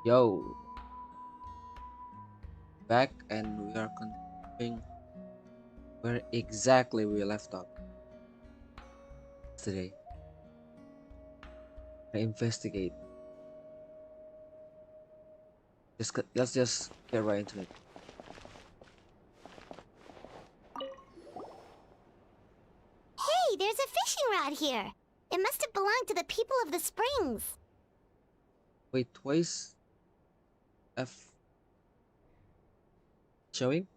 Yo, back and we are continuing where exactly we left off today. I investigate. Let's just get right into it. Hey, there's a fishing rod here. It must have belonged to the people of the springs. Wait, twice F showing?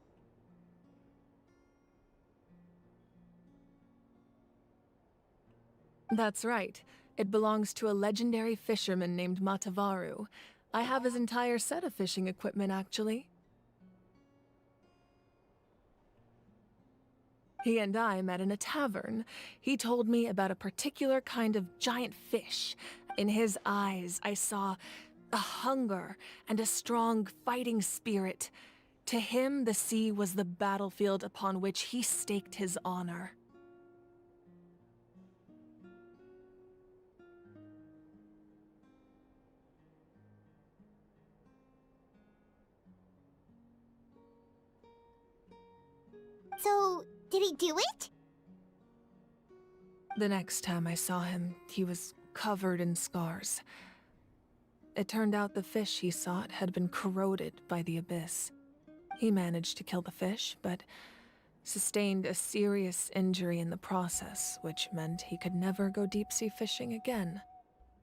That's right. It belongs to a legendary fisherman named Matavaru. I have his entire set of fishing equipment, actually. He and I met in a tavern. He told me about a particular kind of giant fish. In his eyes, I saw a hunger and a strong fighting spirit. To him, the sea was the battlefield upon which he staked his honor. So, did he do it? The next time I saw him, he was covered in scars. It turned out the fish he sought had been corroded by the abyss. He managed to kill the fish, but sustained a serious injury in the process, which meant he could never go deep-sea fishing again.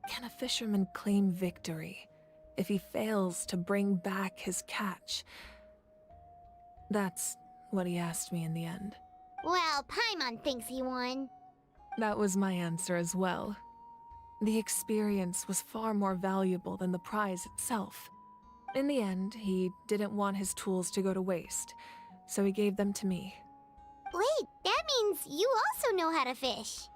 Can a fisherman claim victory if he fails to bring back his catch? That's what he asked me in the end. Well, Paimon thinks he won. That was my answer as well. The experience was far more valuable than the prize itself. In the end, he didn't want his tools to go to waste, so he gave them to me. Wait, that means you also know how to fish.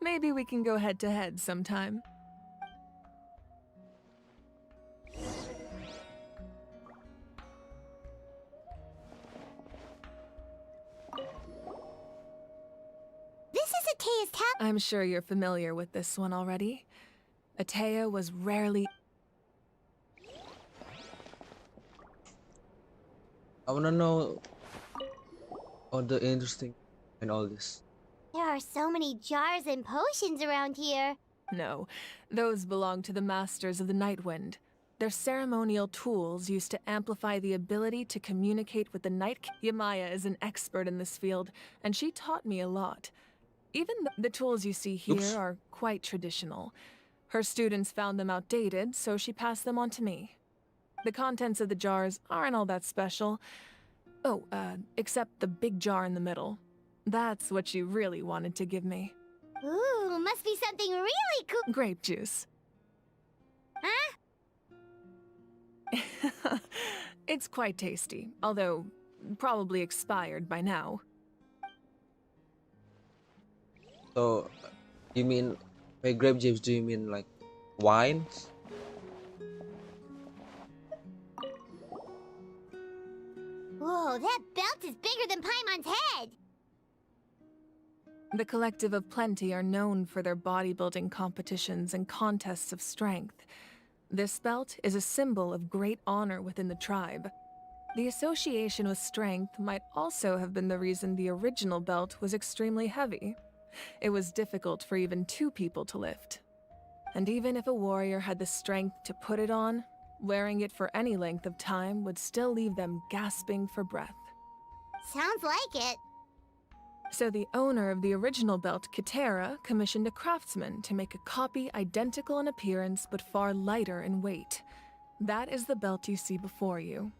Maybe we can go head-to-head sometime. This is Atea's tap. I'm sure you're familiar with this one already. Atea was rarely... I wanna know all the interesting and all this. There are so many jars and potions around here. No, those belong to the Masters of the Night Wind. They're ceremonial tools used to amplify the ability to communicate with the Night. Yamaya is an expert in this field, and she taught me a lot. Even the tools you see here Oops. are quite traditional. Her students found them outdated, so she passed them on to me. The contents of the jars aren't all that special. Oh, except the big jar in the middle. That's what she really wanted to give me. Ooh, must be something really cool. Grape juice. Huh? It's quite tasty, although probably expired by now. So, you mean by grape juice? Do you mean like wines? Whoa, that belt is bigger than Paimon's head. The Collective of Plenty are known for their bodybuilding competitions and contests of strength. This belt is a symbol of great honor within the tribe. The association with strength might also have been the reason the original belt was extremely heavy. It was difficult for even two people to lift. And even if a warrior had the strength to put it on, wearing it for any length of time would still leave them gasping for breath. Sounds like it. So the owner of the original belt, Kitera, commissioned a craftsman to make a copy identical in appearance but far lighter in weight. That is the belt you see before you.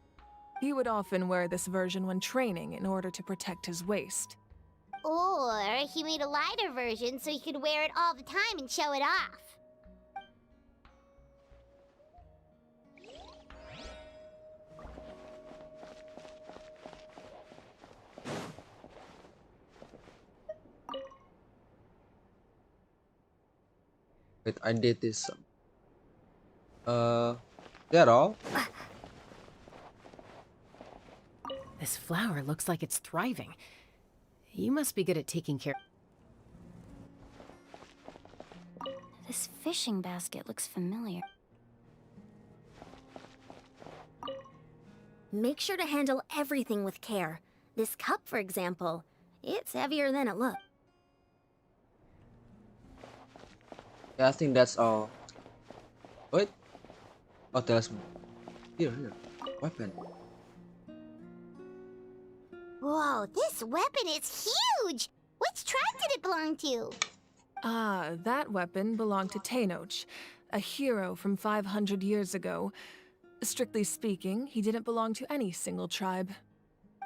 He would often wear this version when training in order to protect his waist. Or he made a lighter version so he could wear it all the time and show it off. Wait, I did this. Uh, that all? This flower looks like it's thriving. You must be good at taking care. This fishing basket looks familiar. Make sure to handle everything with care. This cup, for example, it's heavier than it looks. Yeah, I think that's all. Wait. Oh, Telah's here. Weapon. Whoa, this weapon is huge! Which tribe did it belong to? Ah, that weapon belonged to Tenoch, a hero from 500 years ago. Strictly speaking, he didn't belong to any single tribe.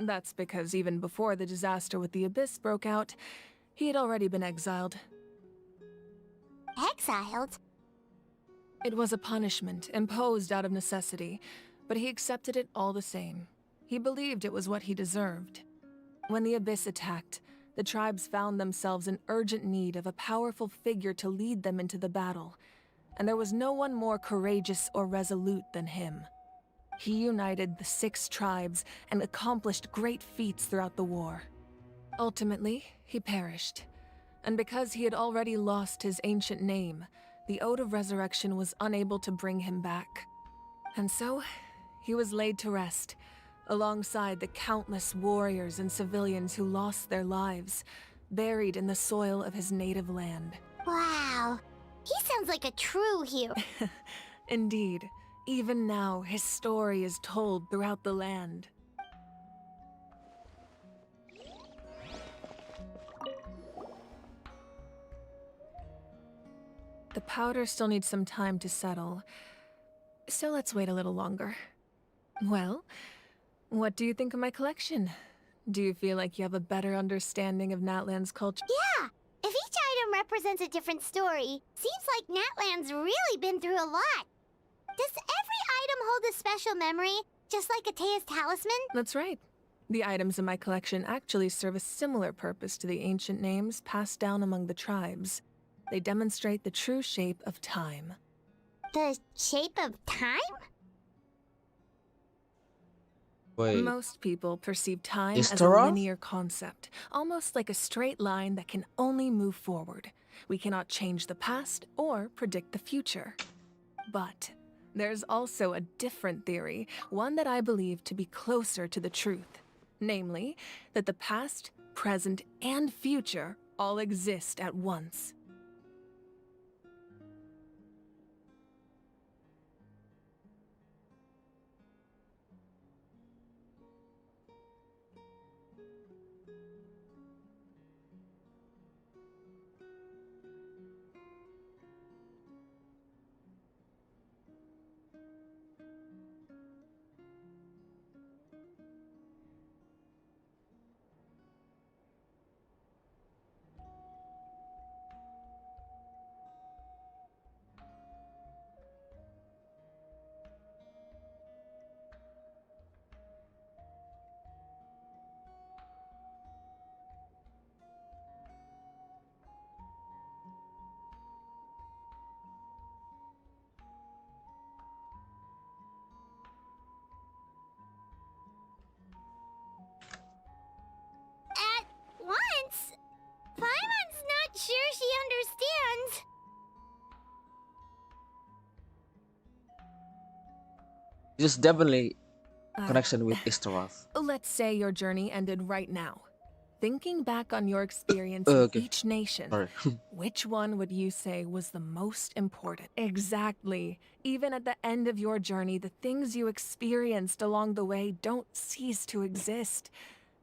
That's because even before the disaster with the Abyss broke out, he had already been exiled. Exiled? It was a punishment imposed out of necessity, but he accepted it all the same. He believed it was what he deserved. When the Abyss attacked, the tribes found themselves in urgent need of a powerful figure to lead them into the battle, and there was no one more courageous or resolute than him. He united the 6 tribes and accomplished great feats throughout the war. Ultimately, he perished, and because he had already lost his ancient name, the Ode of Resurrection was unable to bring him back. And so, he was laid to rest, alongside the countless warriors and civilians who lost their lives, buried in the soil of his native land. Wow. He sounds like a true hero. Indeed, even now his story is told throughout the land. The powder still needs some time to settle, so let's wait a little longer. Well, what do you think of my collection? Do you feel like you have a better understanding of Natlan's culture? Yeah, if each item represents a different story, seems like Natlan's really been through a lot. Does every item hold a special memory, just like Atea's talisman? That's right. The items in my collection actually serve a similar purpose to the ancient names passed down among the tribes. They demonstrate the true shape of time. The shape of time? Wait. Most people perceive time as a Istaroth? linear concept, almost like a straight line that can only move forward. We cannot change the past or predict the future. But there's also a different theory, one that I believe to be closer to the truth. Namely, that the past, present, and future all exist at once. At once? Paimon's not sure she understands. This is definitely Uh, connection with Istaroth. Let's say your journey ended right now. Thinking back on your experience with Okay. each nation, Sorry. which one would you say was the most important? Exactly. Even at the end of your journey, the things you experienced along the way don't cease to exist.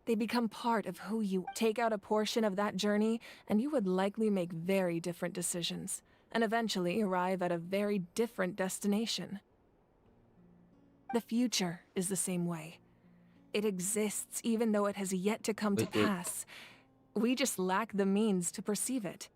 They become part of who you are. Take out a portion of that journey, and you would likely make very different decisions, and eventually arrive at a very different destination. The future is the same way. It exists even though it has yet to come to Wait. pass. We just lack the means to perceive it.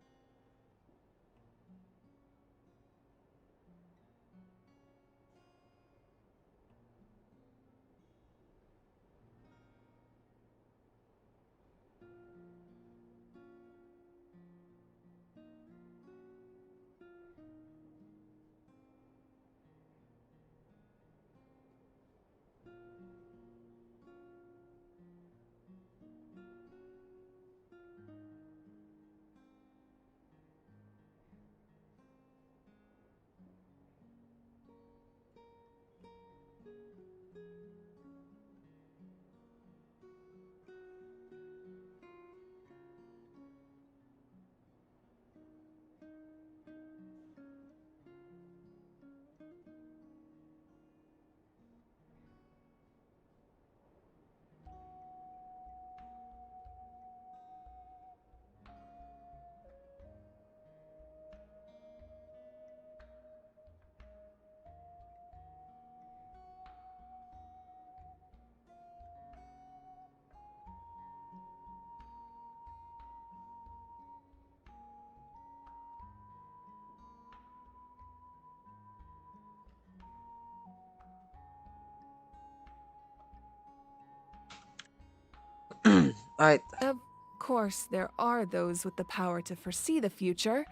Right. Of course, there are those with the power to foresee the future.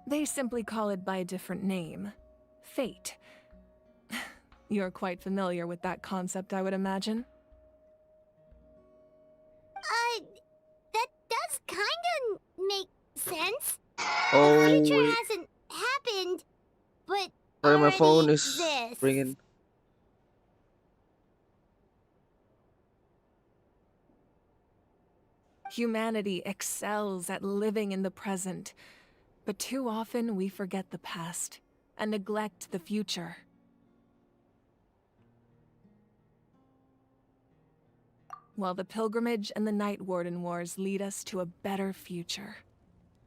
They simply call it by a different name. Fate. You're quite familiar with that concept, I would imagine. That does kinda make sense. The Oh future wait. hasn't happened, but Sorry, my phone already is exists. ringing. Humanity excels at living in the present, but too often we forget the past and neglect the future. While the pilgrimage and the Night Warden Wars lead us to a better future.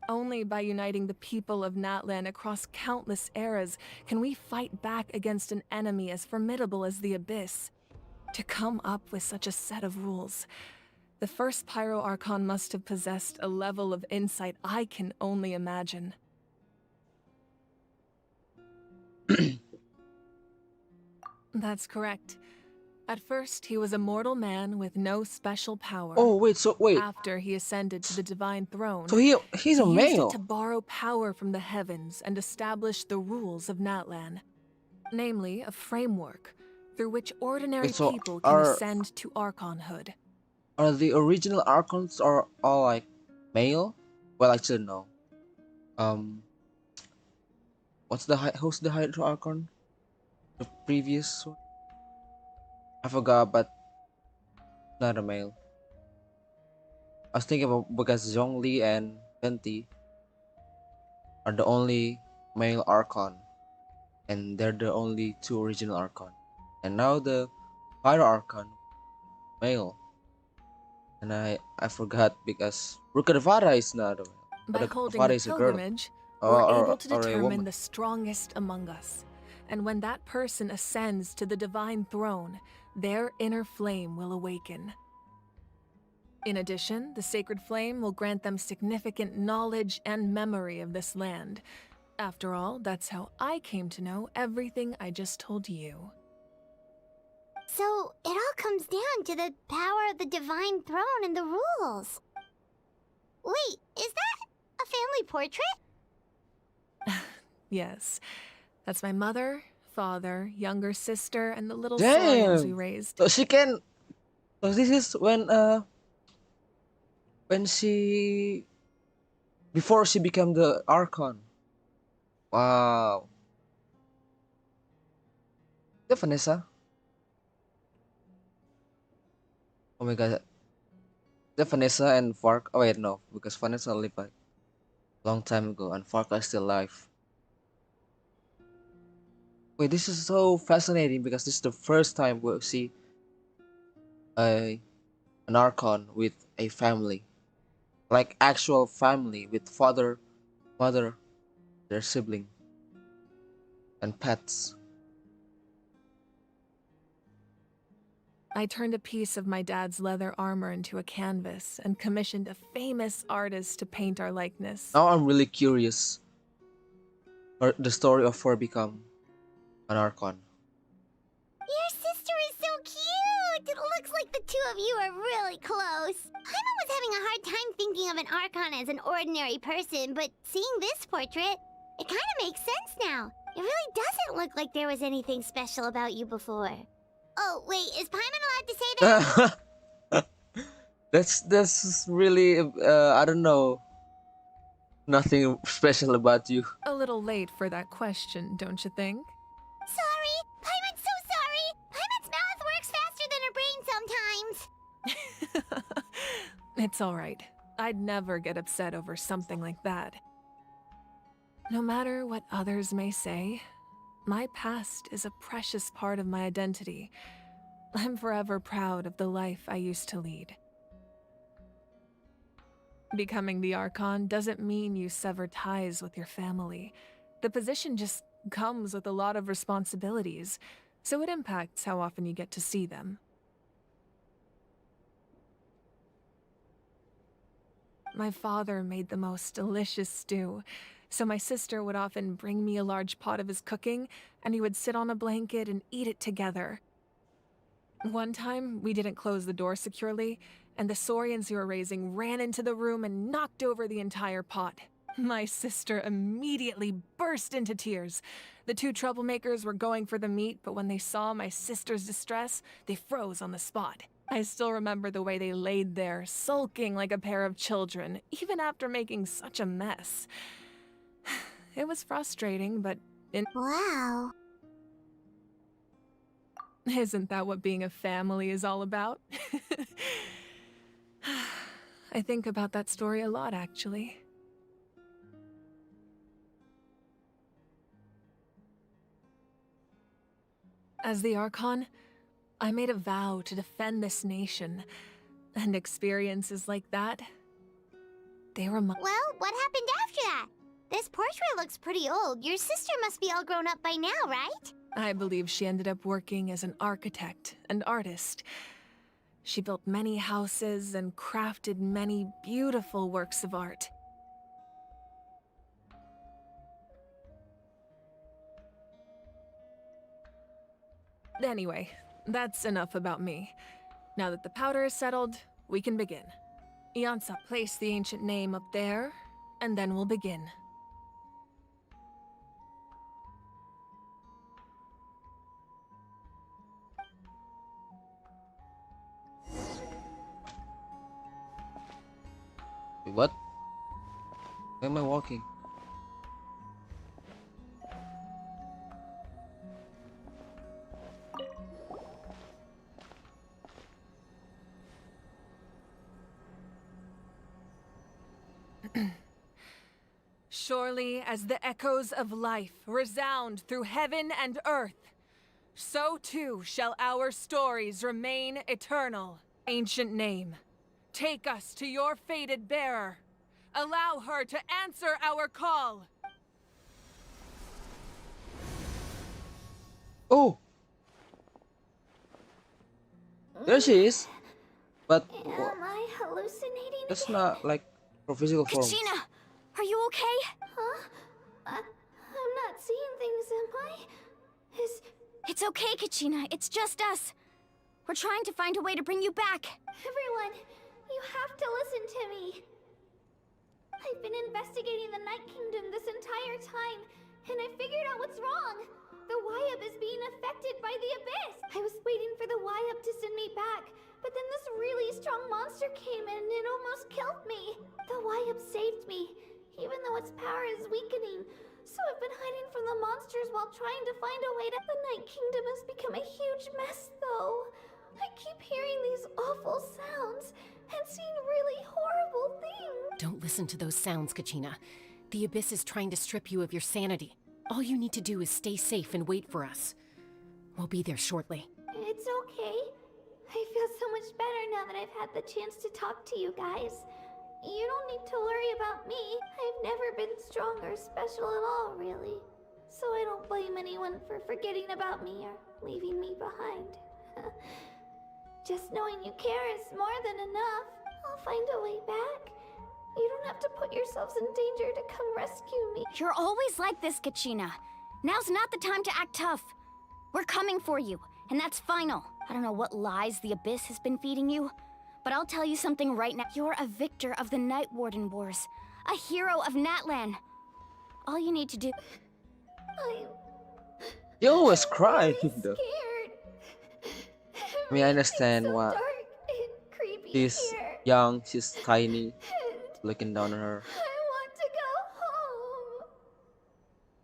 Only by uniting the people of Natlan across countless eras can we fight back against an enemy as formidable as the Abyss. To come up with such a set of rules, the first Pyro Archon must have possessed a level of insight I can only imagine. That's correct. At first, he was a mortal man with no special power. Oh wait, so wait. After he ascended to the divine throne, So he's he a used it male. to borrow power from the heavens and establish the rules of Natlan. Namely, a framework through which ordinary Wait, so people can are ascend to Archonhood. the original Archons are all like male? Well, actually no. What's who's the Hydro Archon? The previous one? I forgot, but not a male. I was thinking about because Zhongli and Venti are the only male Archon, and they're the only two original Archon. And now the Pyro Archon male, and I forgot because Rukadavara is not a male, but By the holding the Rukadavara is a girl pilgrimage, or, we're or, able to or a determine woman. the strongest among us. And when that person ascends to the divine throne, their inner flame will awaken. In addition, the sacred flame will grant them significant knowledge and memory of this land. After all, that's how I came to know everything I just told you. So it all comes down to the power of the divine throne and the rules. Wait, is that a family portrait? Yes, that's my mother, father, younger sister, and the little saurians we Damn. raised. So she can. So this is when she before she became the Archon. Wow. The Vanessa. Oh my god. The Vanessa and Fark. Oh wait, no, because Vanessa lived like long time ago, and Fark is still alive. Wait, this is so fascinating because this is the first time we'll see a an Archon with a family, like actual family with father, mother, their sibling, and pets. I turned a piece of my dad's leather armor into a canvas and commissioned a famous artist to paint our likeness. Now I'm really curious. Or the story of her become an Archon. Your sister is so cute! It looks like the two of you are really close. Paimon was having a hard time thinking of an Archon as an ordinary person, but seeing this portrait, it kind of makes sense now. It really doesn't look like there was anything special about you before. Oh, wait, is Paimon allowed to say that? That's really I don't know. Nothing special about you. A little late for that question, don't you think? Sorry! Paimon's so sorry! Paimon's mouth It's alright. I'd never get upset over something like that. No matter what others may say, my past is a precious part of my identity. I'm forever proud of the life I used to lead. Becoming the Archon doesn't mean you sever ties with your family. The position just comes with a lot of responsibilities, so it impacts how often you get to see them. My father made the most delicious stew, so my sister would often bring me a large pot of his cooking, and we would sit on a blanket and eat it together. One time, we didn't close the door securely, and the Saurians who were raising ran into the room and knocked over the entire pot. My sister immediately burst into tears. The two troublemakers were going for the meat, but when they saw my sister's distress, they froze on the spot. I still remember the way they laid there, sulking like a pair of children, even after making such a mess. It was frustrating, but Wow. isn't that what being a family is all about? I think about that story a lot, actually. As the Archon, I made a vow to defend this nation, and experiences like that, they remind— Well, what happened after that? This portrait looks pretty old. Your sister must be all grown up by now, right? I believe she ended up working as an architect and artist. She built many houses and crafted many beautiful works of art. Anyway, that's enough about me. Now that the powder is settled, we can begin. Iansa, place the ancient name up there, and then we'll begin. Wait, what? Where am I walking? Surely as the echoes of life resound through heaven and earth, so too shall our stories remain eternal. Ancient name, take us to your fated bearer. Allow her to answer our call. Oh! There she is! But Am I hallucinating that's again? not like her physical form. Kachina, are you okay? Huh? I'm not seeing things, am I? It's okay, Kachina. It's just us. We're trying to find a way to bring you back. Everyone, you have to listen to me. I've been investigating the Night Kingdom this entire time, and I figured out what's wrong. The Wyab is being affected by the Abyss. I was waiting for the Wyab to send me back, but then this really strong monster came in and it almost killed me. The Wyab saved me, even though its power is weakening. So I've been hiding from the monsters while trying to find a way to— The Night Kingdom has become a huge mess, though. I keep hearing these awful sounds and seeing really horrible things. Don't listen to those sounds, Kachina. The Abyss is trying to strip you of your sanity. All you need to do is stay safe and wait for us. We'll be there shortly. It's okay. I feel so much better now that I've had the chance to talk to you guys. You don't need to worry about me. I've never been strong or special at all, really. So I don't blame anyone for forgetting about me or leaving me behind. Just knowing you care is more than enough. I'll find a way back. You don't have to put yourselves in danger to come rescue me. You're always like this, Kachina. Now's not the time to act tough. We're coming for you, and that's final. I don't know what lies the Abyss has been feeding you, but I'll tell you something right now. You're a victor of the Night Warden Wars, a hero of Natlan. All you need to do— You always cry, I'm though. scared. I mean, I understand Everything's so what dark and creepy she's here. young, she's tiny, And looking down on her. I want to go home.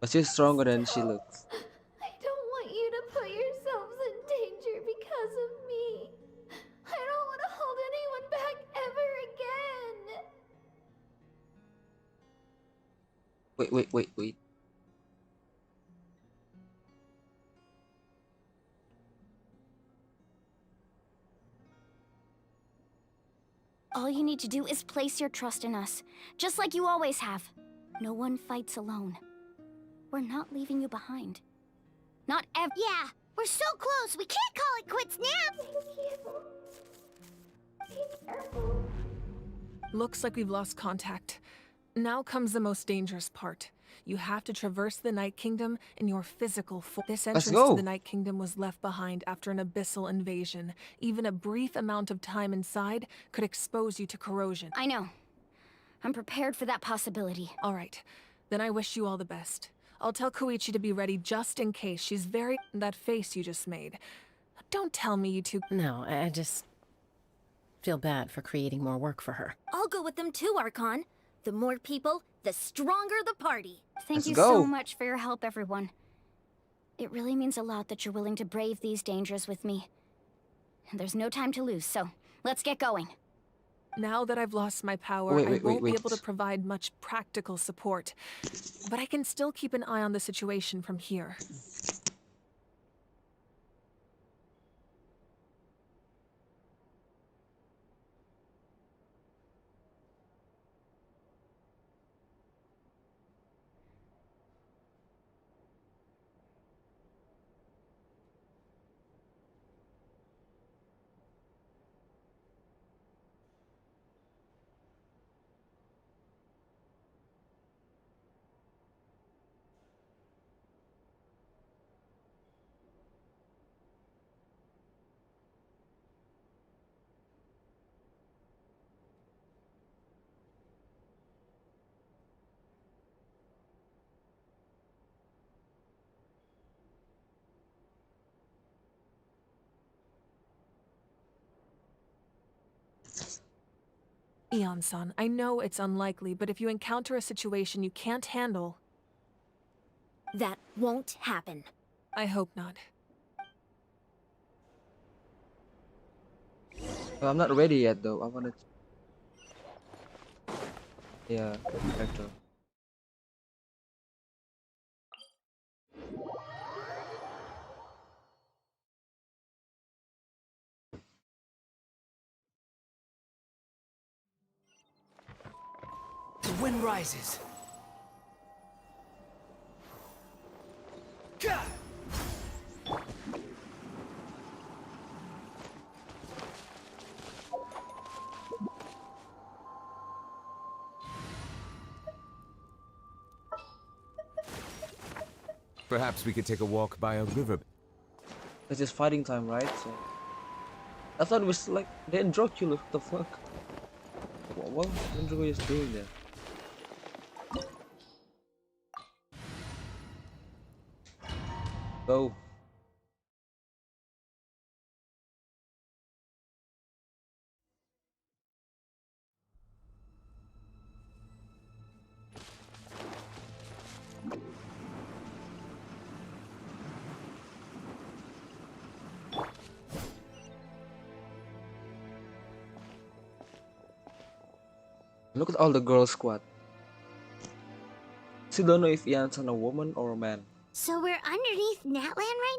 But she's stronger than she looks. I don't want you to put yourselves in danger because of me. I don't want to hold anyone back ever again. Wait. All you need to do is place your trust in us, just like you always have. No one fights alone. We're not leaving you behind. Not ever. Yeah, we're so close. We can't call it quits now. Looks like we've lost contact. Now comes the most dangerous part. You have to traverse the Night Kingdom in your physical form. This entrance to go. the Night Kingdom was left behind after an abyssal invasion. Even a brief amount of time inside could expose you to corrosion. I know. I'm prepared for that possibility. All right, then I wish you all the best. I'll tell Koichi to be ready just in case. She's very... That face you just made. Don't tell me you two... No, I just feel bad for creating more work for her. I'll go with them too, Archon. The more people, the stronger the party. Thank Let's you go. so much for your help, everyone. It really means a lot that you're willing to brave these dangers with me. There's no time to lose, so let's get going. Now that I've lost my power, Wait, I wait, won't wait. be able to provide much practical support. But I can still keep an eye on the situation from here. Eon-san, I know it's unlikely, but if you encounter a situation you can't handle, That won't happen. I hope not. I'm not ready yet though. I wanted. Yeah, character. The wind rises. Gah! Perhaps we could take a walk by a river. It's just fighting time, right? So I thought it was like the Androcula. What the fuck? What was Androcula just doing there? Go. Look at all the girl squad. Still don't know if Ian's a woman or a man. So we're underneath Natlan right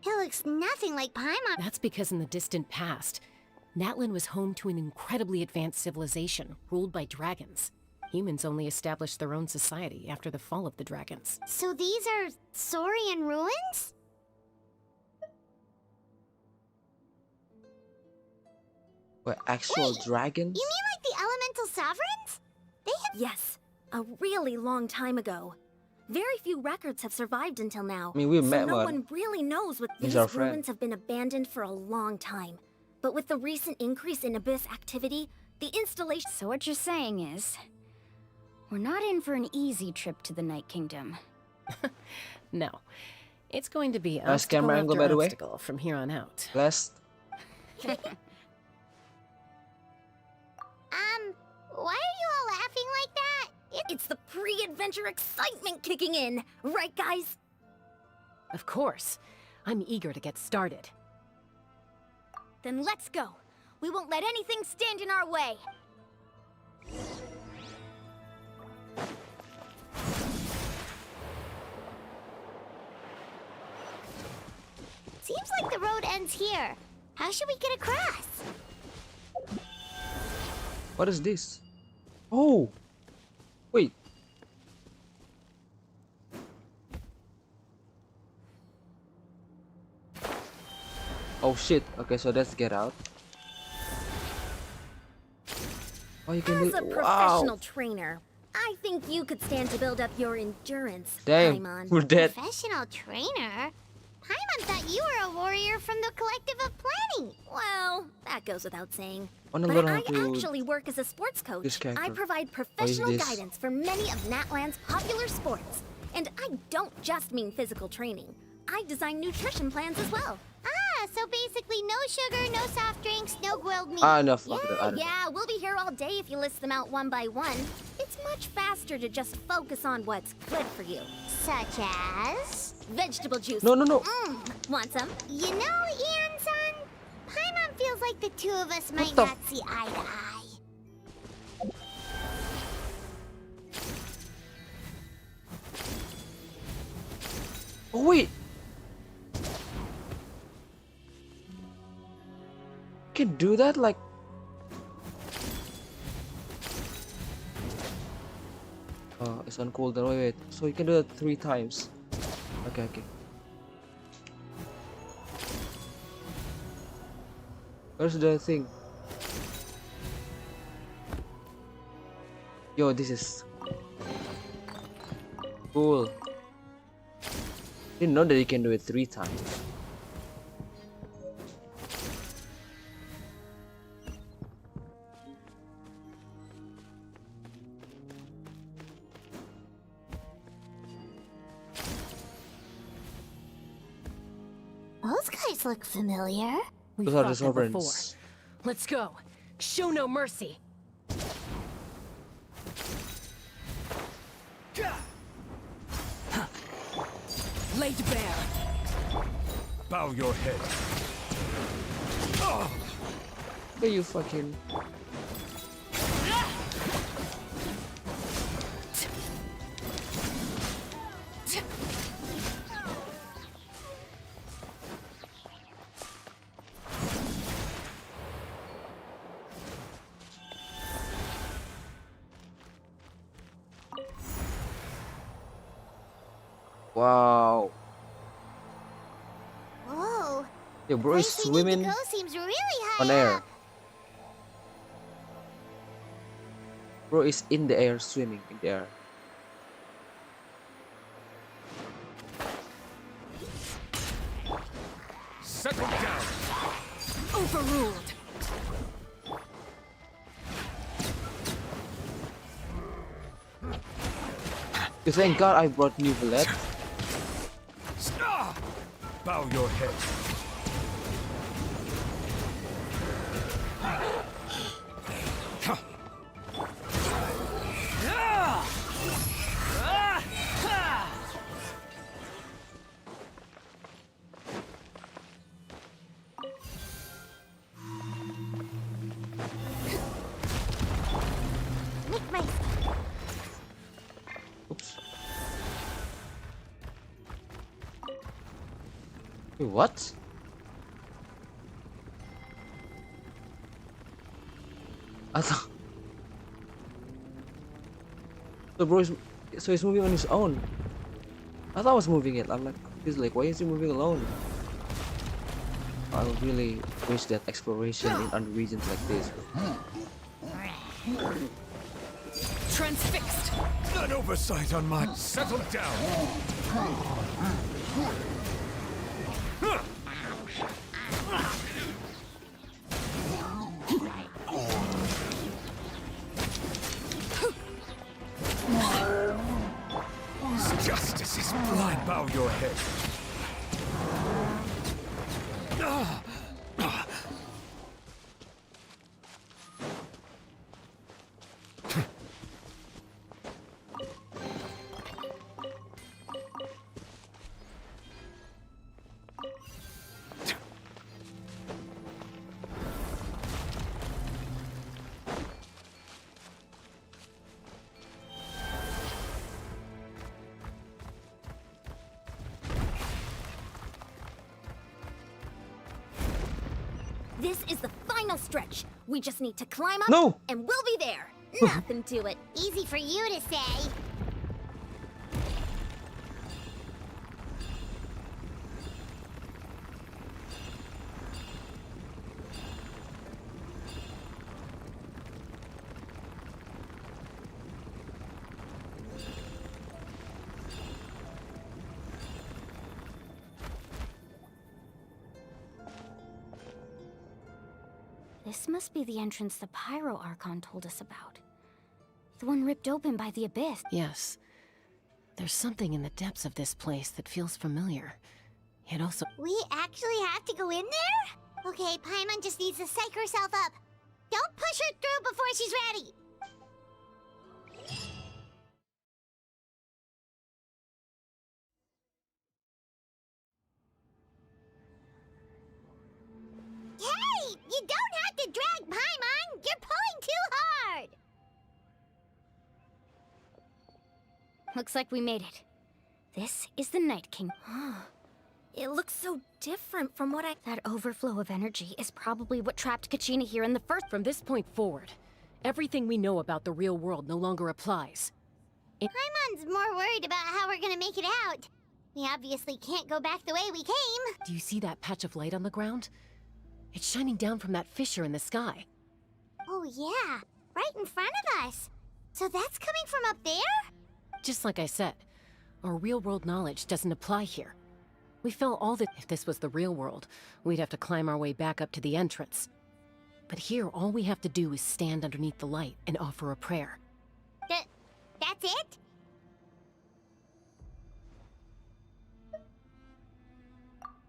now? It looks nothing like Paimon. That's because in the distant past, Natlan was home to an incredibly advanced civilization ruled by dragons. Humans only established their own society after the fall of the dragons. So these are Saurian ruins? What, actual Wait, dragons? You mean like the elemental sovereigns? They have... Yes, a really long time ago. Very few records have survived until now. I mean, we so met no one. one really knows what He's these our friend. ruins have been abandoned for a long time. But with the recent increase in Abyss activity, the installation... So what you're saying is, we're not in for an easy trip to the Night Kingdom. No. It's going to be Nice obstacle camera angle, after by the way. obstacle from here on out. Blessed. Why are you all laughing like that? It's the pre-adventure excitement kicking in, right guys? Of course. I'm eager to get started. Then let's go. We won't let anything stand in our way. road ends here. How should we get across? What is this? Oh! Wait. Oh shit. Okay, so let's get out. Oh, you can As do a wow. professional trainer, I think you could stand to build up your endurance, Damn, Paimon. we're dead. Professional trainer? Paimon thought you were a warrior from the Collective of Planning. Well, that goes without saying. Wanna But learn I how to actually work as a sports this coach. character. I provide this? professional guidance for many of Natlan's popular sports. And I don't just mean physical training. I design nutrition plans as well. Ah, so basically no sugar, no soft drinks, no grilled meat. Ah, enough of that. I Yeah, don't know. yeah, we'll be here all day if you list them out one by one. It's much faster to just focus on what's good for you. Such as? Vegetable juice. No, no, no. Want some? You know, Ian-san, Paimon feels like the two of us might the not see eye to eye. Oh wait. Can do that like. It's on cooldown. Wait. So you can do that 3 times. Okay, okay. Where's the thing? Yo, this is cool. Didn't know that you can do it 3 times. Those guys look familiar. We Those are the fought them before. sovereigns. Let's go. Show no mercy. Laid bare. Bow your head. Hey, you fucking. Wow. Whoa. Yo, bro is Place we need to swimming go seems really high on air. up. Bro is in the air, swimming in the air. Settle down. Overruled. Thank God I brought new bullet. Bow your head. Make my Oops. Wait, what? I thought. So bro is, so he's moving on his own. I thought I was moving it. I'm like, he's like, why is he moving alone? I would really wish that exploration in other regions like this. Transfixed. An oversight on my... Settle down. Justice is blind. Bow your head. This is the final stretch. We just need to climb up, No! and we'll be there. Nothing to it. Easy for you to say. This must be the entrance the Pyro Archon told us about. The one ripped open by the Abyss. Yes. There's something in the depths of this place that feels familiar. It also... We actually have to go in there? Okay, Paimon just needs to psych herself up. Don't push her through before she's ready. Hey! You don't have to drag Paimon! You're pulling too hard! Looks like we made it. This is the Night King. It looks so different from what I... That overflow of energy is probably what trapped Kachina here in the first... From this point forward, everything we know about the real world no longer applies. Paimon's more worried about how we're gonna make it out. We obviously can't go back the way we came. Do you see that patch of light on the ground? It's shining down from that fissure in the sky. Oh yeah, right in front of us. So that's coming from up there? Just like I said, our real-world knowledge doesn't apply here. We felt all that... If this was the real world, we'd have to climb our way back up to the entrance. But here, all we have to do is stand underneath the light and offer a prayer. That's it? You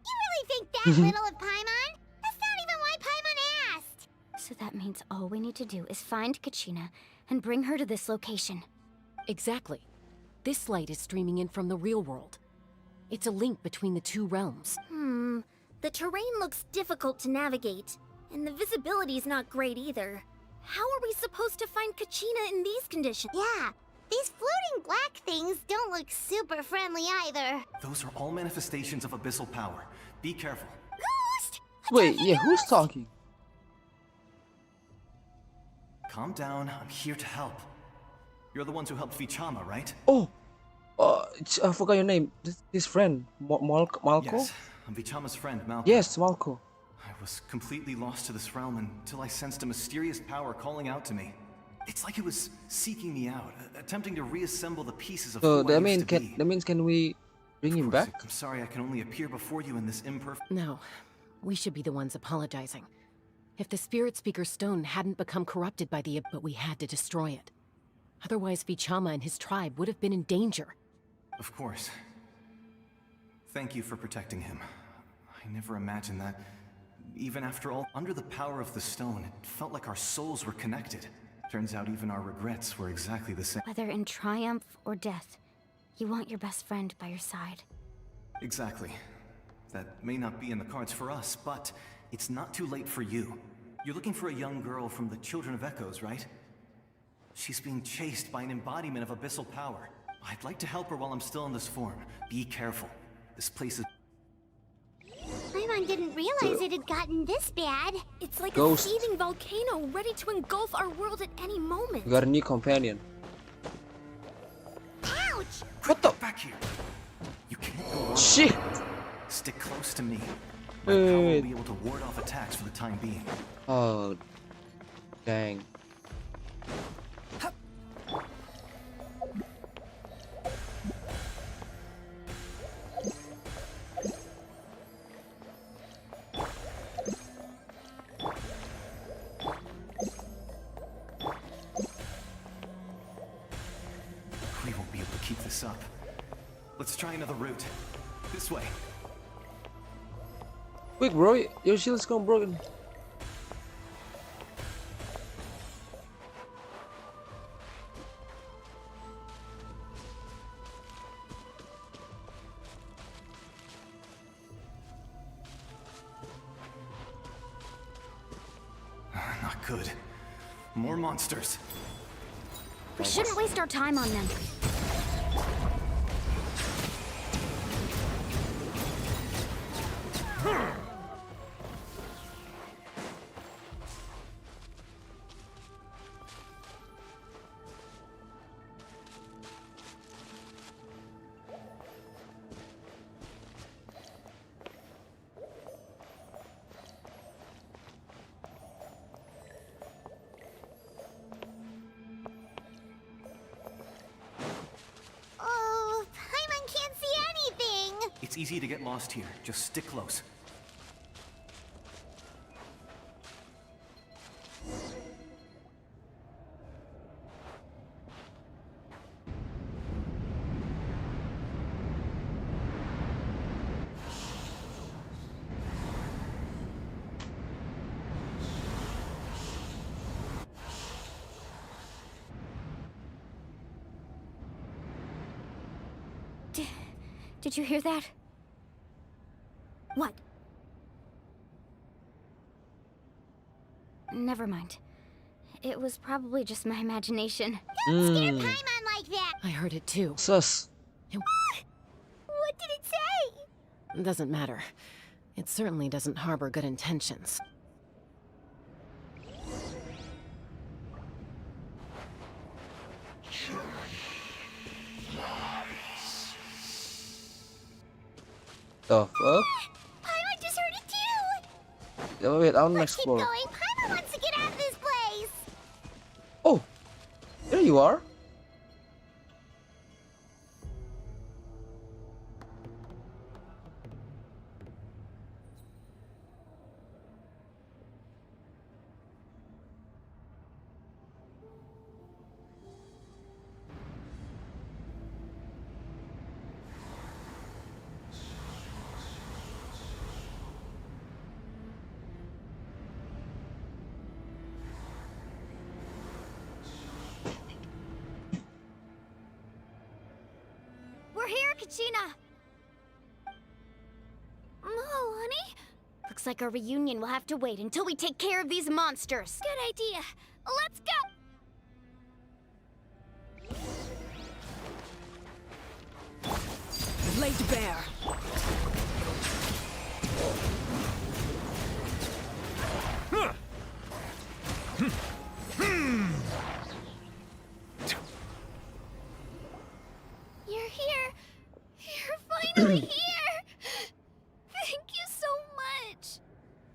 really think that little of Paimon? That's not even why Paimon asked. So that means all we need to do is find Kachina and bring her to this location. Exactly. This light is streaming in from the real world. It's a link between the two realms. The terrain looks difficult to navigate, and the visibility's not great either. How are we supposed to find Kachina in these conditions? Yeah, these floating black things don't look super friendly either. Those are all manifestations of abyssal power. Be careful. Ghost! Wait, yeah, who's talking? Calm down, I'm here to help. You're the ones who helped Vichama, right? Oh! I forgot your name. This friend, Malco? Yes, I'm Vichama's friend, Malcolm. Yes, Malco. I was completely lost to this realm until I sensed a mysterious power calling out to me. It's like it was seeking me out, attempting to reassemble the pieces of So who I that used to be. means can we bring him Of course, back? I'm sorry I can only appear before you in this imperfect... No, we should be the ones apologizing. If the Spirit Speaker Stone hadn't become corrupted by the... But we had to destroy it. Otherwise, Vichama and his tribe would have been in danger. Of course. Thank you for protecting him. I never imagined that. Even after all, under the power of the stone, it felt like our souls were connected. Turns out even our regrets were exactly the same. Whether in triumph or death, you want your best friend by your side. Exactly. That may not be in the cards for us, but it's not too late for you. You're looking for a young girl from the Children of Echoes, right? She's being chased by an embodiment of abyssal power. I'd like to help her while I'm still in this form. Be careful. This place is... Paimon didn't realize it had gotten this bad. It's like Ghost. a seething volcano ready to engulf our world at any moment. We got a new companion. Ouch! What the? Back here. You can't go wrong. Shit! Stick close to me. My Wait, power will wait. be able to ward off attacks for the time being. Oh, dang. We won't be able to keep this up. Let's try another route. This way. Quick, bro, your shield's gone broken. Not good. More monsters. We shouldn't waste our time on them. easy to get lost here. Just stick close. Did you hear that? What? Never mind. It was probably just my imagination. Scare Hmm. Paimon like that! I heard it too. Sus. What did it say? Doesn't matter. It certainly doesn't harbor good intentions. The fuck? Paimon just heard it too! Yeah, wait, I wanna Let's keep explore. going. Paimon wants to get out of this place! Oh! There you are. We're here, Kachina! Oh, honey? Looks like our reunion will have to wait until we take care of these monsters. Good idea. Let's go! Laid bare. You're here! You're finally here! Thank you so much!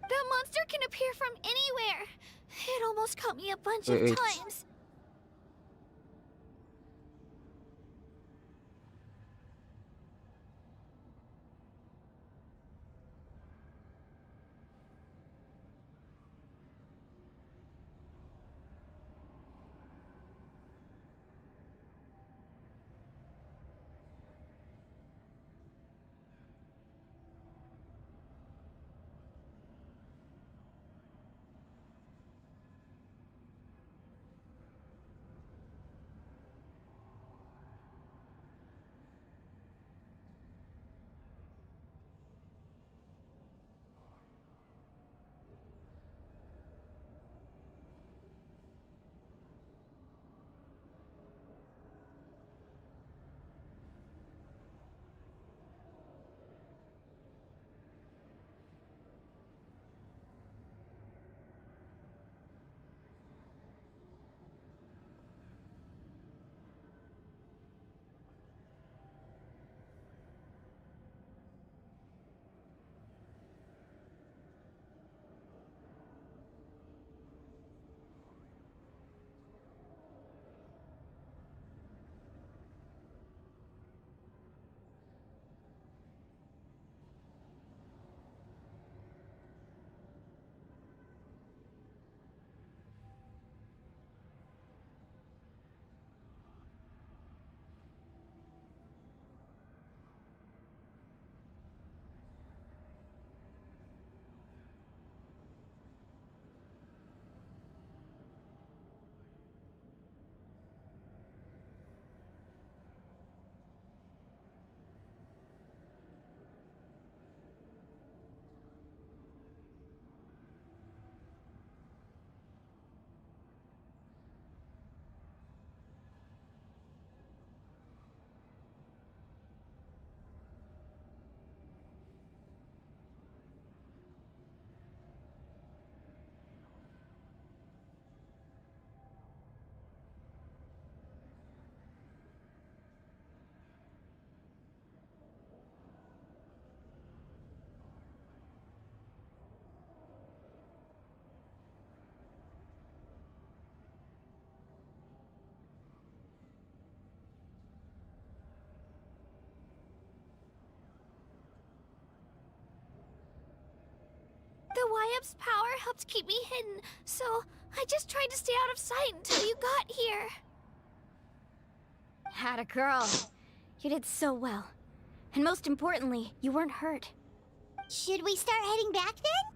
That monster can appear from anywhere. It almost caught me a bunch of Wait. times. Wyap's power helped keep me hidden, so I just tried to stay out of sight until you got here. Had a girl. You did so well. And most importantly, you weren't hurt. Should we start heading back then?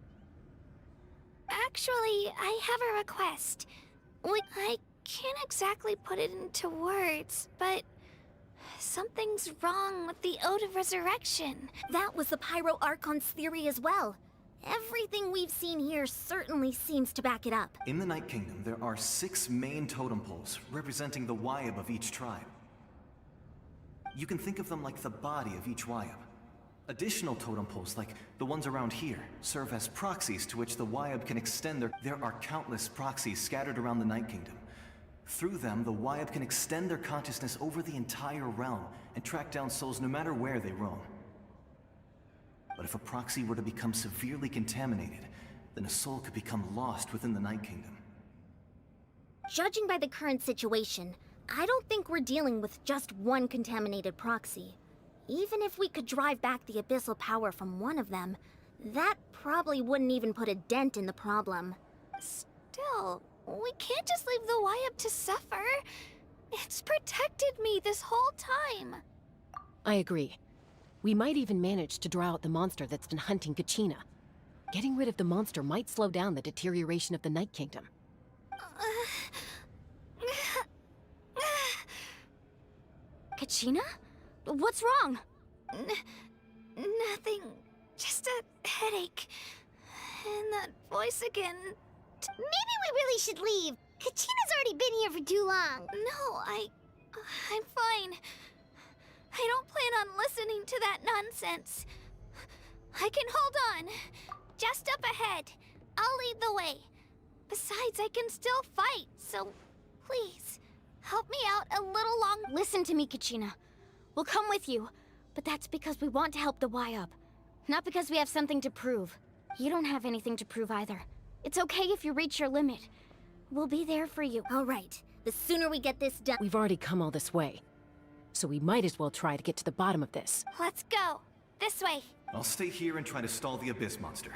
Actually, I have a request. I can't exactly put it into words, but something's wrong with the Ode of Resurrection. That was the Pyro Archon's theory as well. Everything we've seen here certainly seems to back it up. In the Night Kingdom, there are 6 main totem poles representing the Wyab of each tribe. You can think of them like the body of each Wyab. Additional totem poles, like the ones around here, serve as proxies to which the Wyab can extend their... There are countless proxies scattered around the Night Kingdom. Through them, the Wyab can extend their consciousness over the entire realm and track down souls no matter where they roam. But if a proxy were to become severely contaminated, then a soul could become lost within the Night Kingdom. Judging by the current situation, I don't think we're dealing with just one contaminated proxy. Even if we could drive back the abyssal power from one of them, that probably wouldn't even put a dent in the problem. Still, we can't just leave the Wyab to suffer. It's protected me this whole time. I agree. We might even manage to draw out the monster that's been hunting Kachina. Getting rid of the monster might slow down the deterioration of the Night Kingdom. Kachina? What's wrong? Nothing. Just a headache. And that voice again. Maybe we really should leave. Kachina's already been here for too long. No, I'm fine. I don't plan on listening to that nonsense. I can hold on. Just up ahead. I'll lead the way. Besides, I can still fight, so please, help me out a little long. Listen to me, Kachina. We'll come with you, but that's because we want to help the Wyab. Not because we have something to prove. You don't have anything to prove either. It's okay if you reach your limit. We'll be there for you. All right. The sooner we get this done... We've already come all this way, so we might as well try to get to the bottom of this. Let's go. This way. I'll stay here and try to stall the Abyss monster.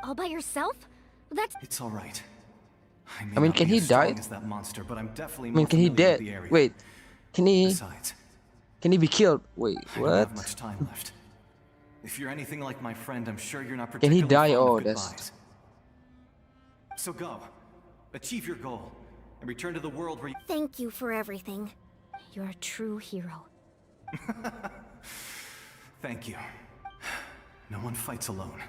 All by yourself? That's... It's all right. I mean, not can be he as strong die? as that monster, but I'm definitely I mean, more can he familiar with dead? the area. Wait, can he Besides, be killed? Wait, I don't what? have much time left. If you're anything like my friend, I'm sure you're not Can particularly he die? fond of Oh, goodbyes. that's... So go. Achieve your goal. And return to the world where you... Thank you for everything. You're a true hero. Thank you. No one fights alone.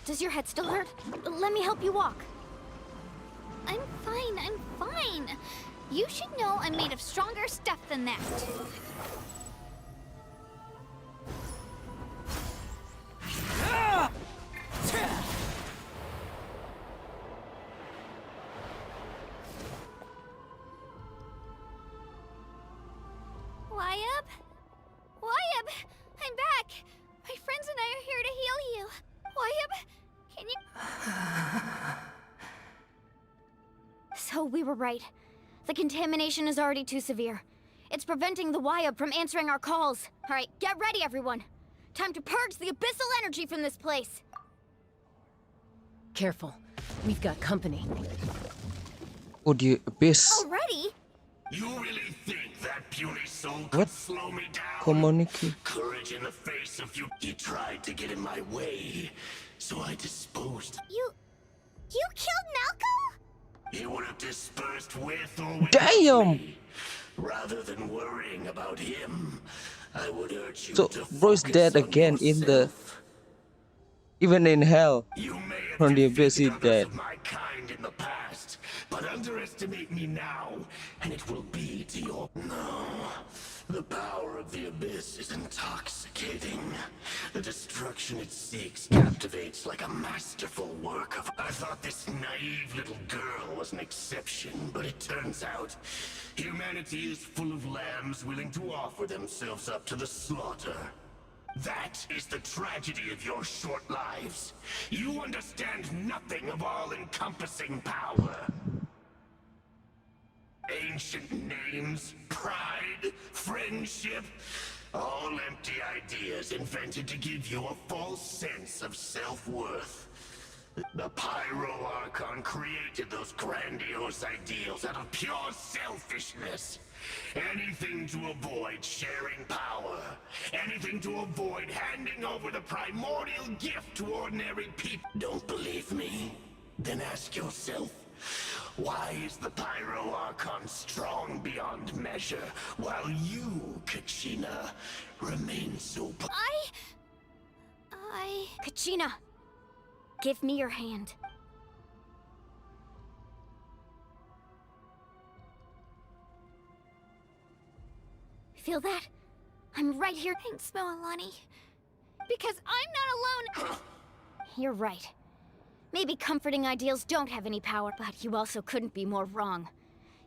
Does your head still hurt? Let me help you walk. I'm fine. You should know I'm made of stronger stuff than that. Wyab, I'm back. My friends and I are here to heal you. Wyab, can you... So we were right. The contamination is already too severe. It's preventing the Wyab from answering our calls. All right, get ready, everyone. Time to purge the abyssal energy from this place. Careful. We've got company. Oh, the Abyss. Already? You really think that puny soul What? could slow me down? Communicate. Courage in the face of you. He tried to get in my way, so I disposed. You killed Malcolm? He would have dispersed with or without Damn! me. Rather than worrying about him, I would urge you So, to bro's focus dead on again in the... yourself. Even in hell. You may have From the Abyss, defeated he's others dead. of my kind in the past, but underestimate me now, and it will be to your... No. The power of the Abyss is intoxicating. The destruction it seeks captivates like a masterful work of... I thought this naive little girl was an exception, but it turns out humanity is full of lambs willing to offer themselves up to the slaughter. That is the tragedy of your short lives. You understand nothing of all-encompassing power. Ancient names, pride, friendship. All empty ideas invented to give you a false sense of self-worth. The Pyro Archon created those grandiose ideals out of pure selfishness. Anything to avoid sharing power. Anything to avoid handing over the primordial gift to ordinary people. Don't believe me? Then ask yourself, why is the Pyro Archon strong beyond measure, while you, Kachina, remain so... Kachina, give me your hand. Feel that? I'm right here. Thanks, Moalani. Because I'm not alone. You're right. Maybe comforting ideals don't have any power, but you also couldn't be more wrong.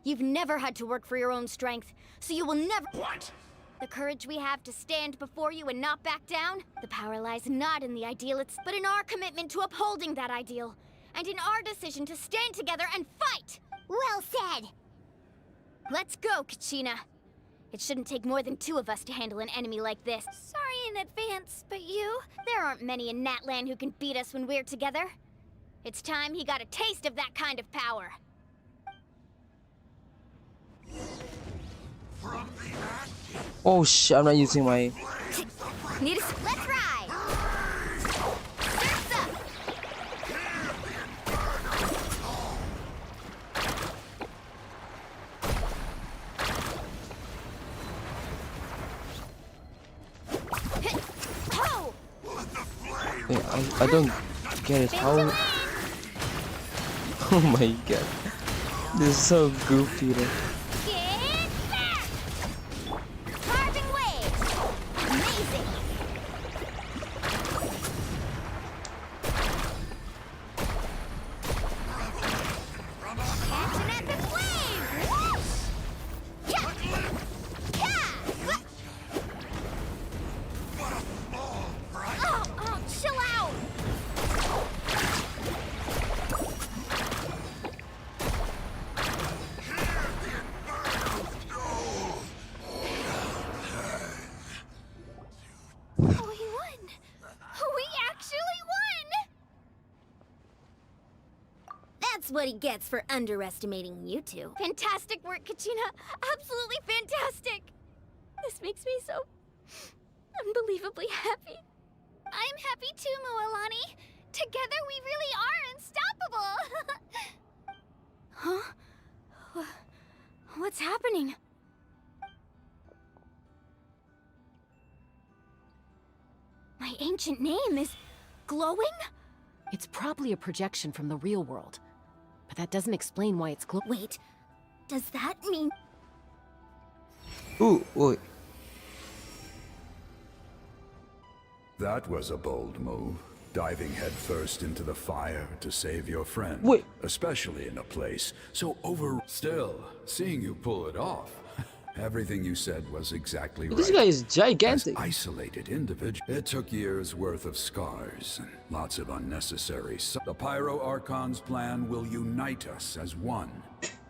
You've never had to work for your own strength, so you will never— What? The courage we have to stand before you and not back down? The power lies not in the ideal, but in our commitment to upholding that ideal. And in our decision to stand together and fight! Well said! Let's go, Kachina. It shouldn't take more than 2 of us to handle an enemy like this. Sorry in advance, but you? There aren't many in Natlan who can beat us when we're together. It's time he got a taste of that kind of power. Oh shit, I'm not using my... Need a... Let's ride! Surf's up! Ho! I don't get it. How... Oh my god. This is so goofy though. Get back! Carving waves! Amazing! Catch an epic wave! Whoosh! Yeah! Yeah! Oh, chill out! We won! We actually won! That's what he gets for underestimating you two. Fantastic work, Kachina! Absolutely fantastic! This makes me so unbelievably happy. I'm happy too, Moalani. Together we really are unstoppable! Huh? What's happening? My ancient name is glowing? It's probably a projection from the real world. But that doesn't explain why it's glowing. Wait, does that mean... Ooh, wait. That was a bold move. Diving headfirst into the fire to save your friend. Wait. Especially in a place so over... Still, seeing you pull it off. Everything you said was exactly right. This guy is gigantic. As isolated individual. It took years worth of scars and lots of unnecessary... The Pyro Archon's plan will unite us as one.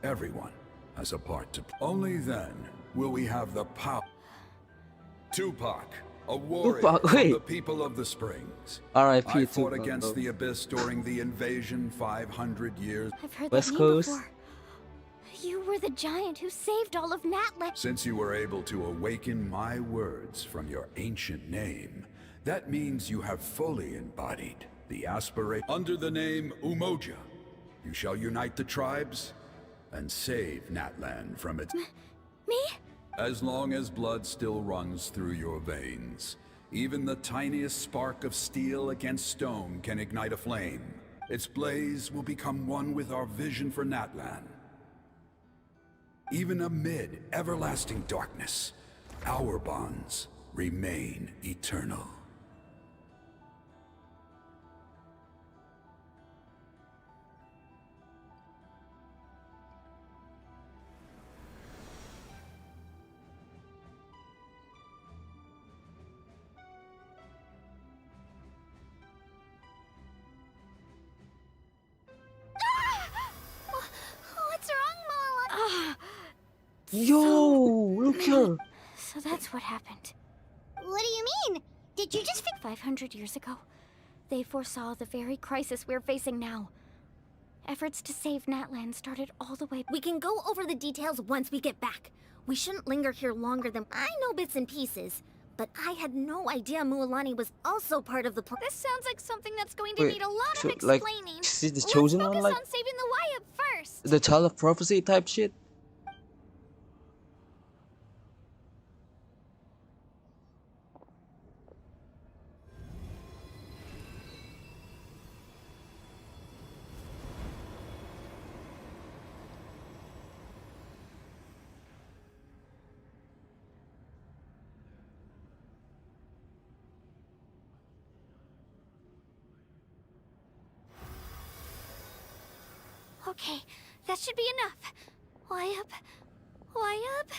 Everyone has a part to play. Only then will we have the power. Tupac, a warrior Tupac, from wait. the people of the Springs. R.I.P. I fought Tupac, against bro. the Abyss during the invasion 500 years. I've heard West that name Coast. before. You were the giant who saved all of Natlan. Since you were able to awaken my words from your ancient name, that means you have fully embodied the aspiration. Under the name Umoja, you shall unite the tribes and save Natlan from its... Me? As long as blood still runs through your veins, even the tiniest spark of steel against stone can ignite a flame. Its blaze will become one with our vision for Natlan. Even amid everlasting darkness, our bonds remain eternal. What's wrong, Moalani? Yo, look here. So that's what happened. Did you just 500 years ago, they foresaw the very crisis we're facing now. Efforts to save Natlan started all the way. We can go over the details once we get back. We shouldn't linger here longer than... I know bits and pieces, but I had no idea Mualani was also part of the plan. This sounds like something that's going to Wait, need a lot so, of like, explaining. she's the Let's chosen one, focus like on saving the Wyatt first. the child of prophecy type shit? Okay, that should be enough. Wyatt? Wyatt?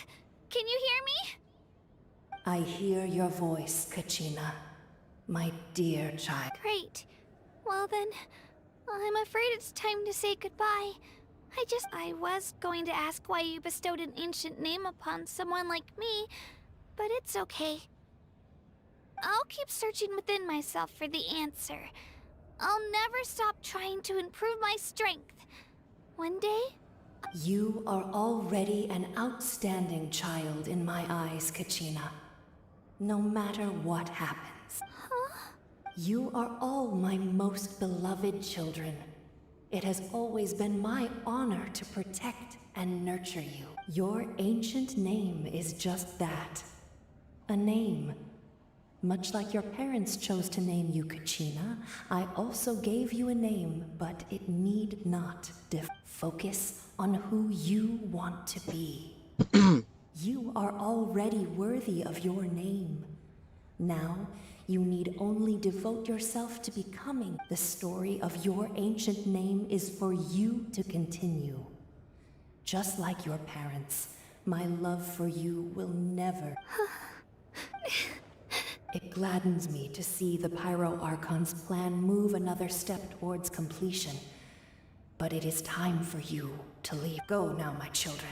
Can you hear me? I hear your voice, Kachina. My dear child. Great. Well then, I'm afraid it's time to say goodbye. I was going to ask why you bestowed an ancient name upon someone like me, but it's okay. I'll keep searching within myself for the answer. I'll never stop trying to improve my strength. One day, You are already an outstanding child in my eyes, Kachina. No matter what happens. You are all my most beloved children. It has always been my honor to protect and nurture you. Your ancient name is just that. A name. Much like your parents chose to name you Kachina, I also gave you a name, but it need not focus on who you want to be. You are already worthy of your name. Now, you need only devote yourself to becoming. The story of your ancient name is for you to continue. Just like your parents, my love for you will never... It gladdens me to see the Pyro Archon's plan move another step towards completion. But it is time for you to leave. Go now, my children.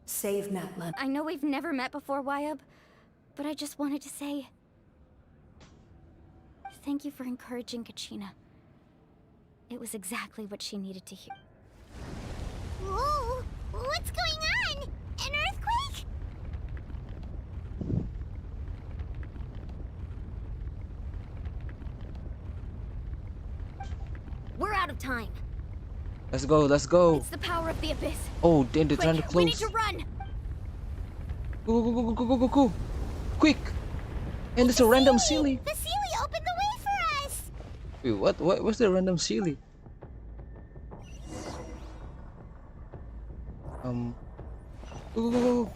Save Natlan. I know we've never met before, Wyatt, but I just wanted to say... Thank you for encouraging Kachina. It was exactly what she needed to hear. Whoa! What's going on? An earthquake? We're out of time. Let's go, let's go. It's the power of the abyss. Oh, then they're trying to Quick, we need close. to run. Go, go, go, go, go, go, go, go. Quick. And it's a random Sealy. The Sealy opened the way for us! Wait, what? What's the random Sealy? Go, go, go, go, go.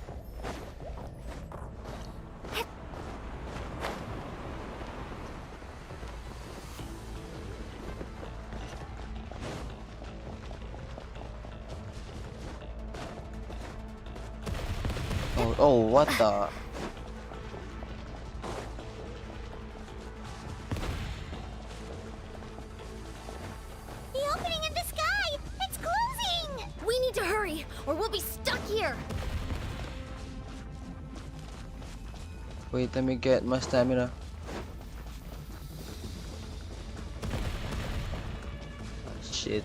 Oh, what the? The opening in the sky! It's closing! We need to hurry, or we'll be stuck here. Wait, let me get my stamina. Shit.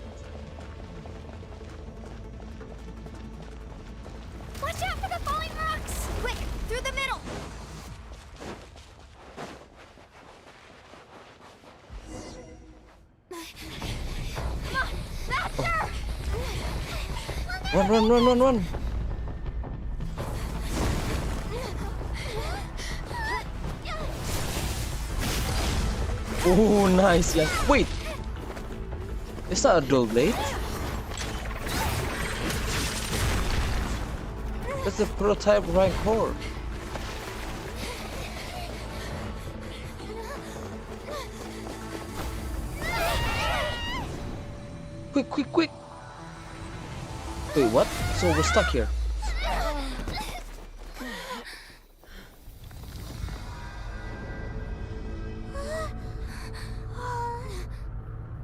Watch out for the falling rocks! Quick, through the middle. Come on, faster! Run, run, run, run, run. Oh, nice. Yeah. Wait. It's not a dual blade. That's a prototype rank core. Quick, quick, quick. Wait, what? So we're stuck here.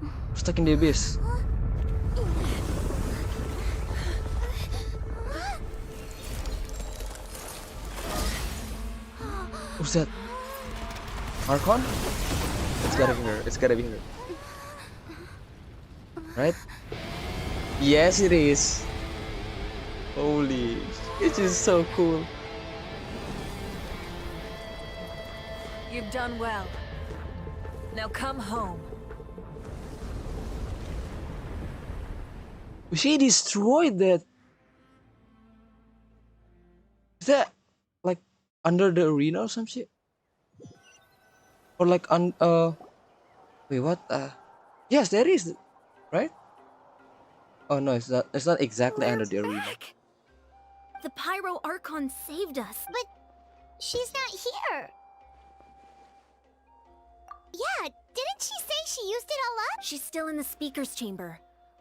We're stuck in the abyss. What's that? Archon? It's gotta be her. It's gotta be her. Right? Yes, it is. Holy, it is so cool. You've done well. Now come home. She destroyed that. Is that like under the arena or some shit? Or like wait, what? Yes, there is, right? Oh no, it's not. It's not exactly We're under the arena. back. The Pyro Archon saved us. But she's not here. Yeah, didn't she say she used it all up? She's still in the Speaker's Chamber.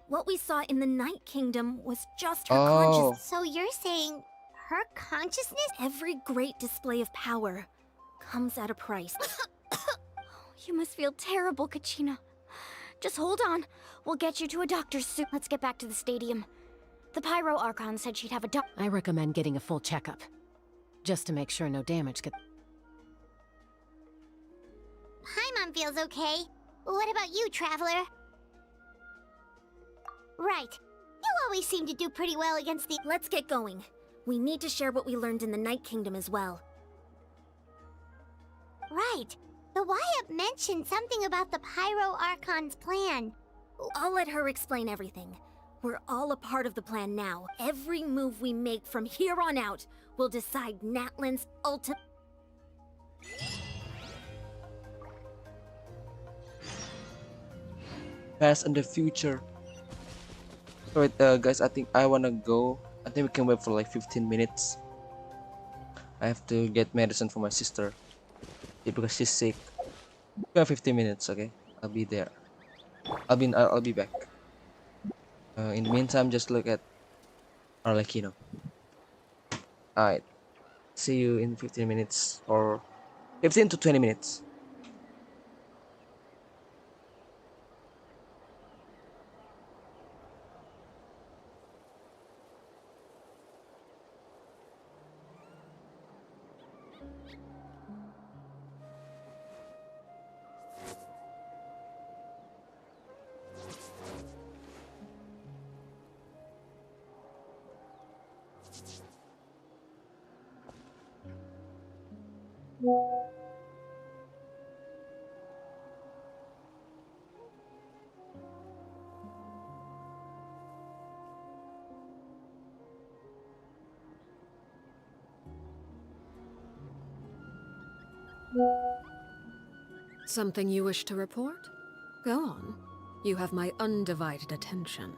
What we saw in the Night Kingdom was just her Oh, consciousness. So you're saying her consciousness? Every great display of power comes at a price. You must feel terrible, Kachina. Just hold on. We'll get you to a doctor soon. Let's get back to the stadium. The Pyro Archon said she'd have a I recommend getting a full checkup. Just to make sure no damage gets... Paimon feels okay. What about you, Traveler? Right. You always seem to do pretty well against the... Let's get going. We need to share what we learned in the Night Kingdom as well. Right. The Wyatt mentioned something about the Pyro Archon's plan. I'll let her explain everything. We're all a part of the plan now. Every move we make from here on out will decide Natlan's ultimate... past and the future. Alright, guys, I think I wanna go. I think we can wait for like 15 minutes. I have to get medicine for my sister. Yeah, because she's sick. We have 15 minutes, okay? I'll be there. I'll be back. In the meantime, just look at Arlecchino. Alright. See you in 15 minutes or 15 to 20 minutes. Something you wish to report? Go on. You have my undivided attention.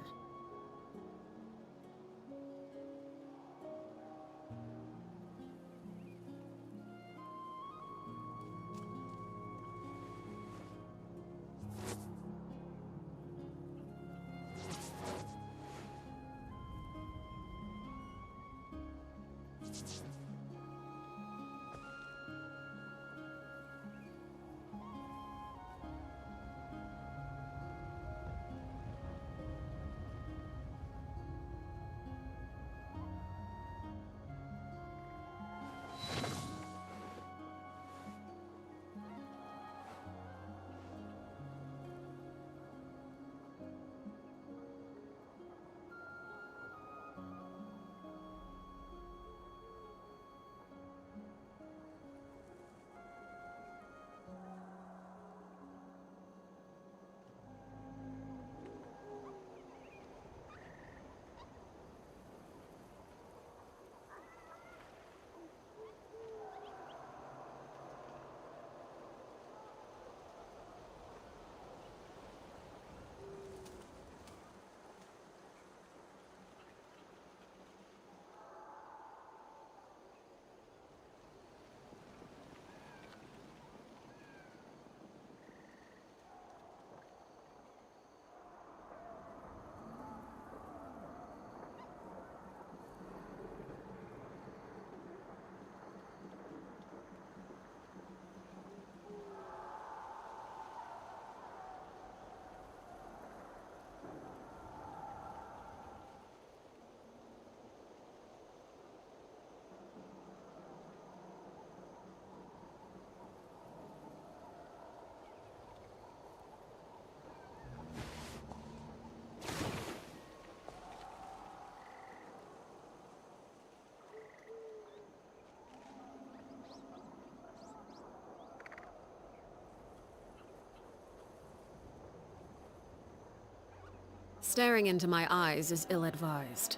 Staring into my eyes is ill-advised.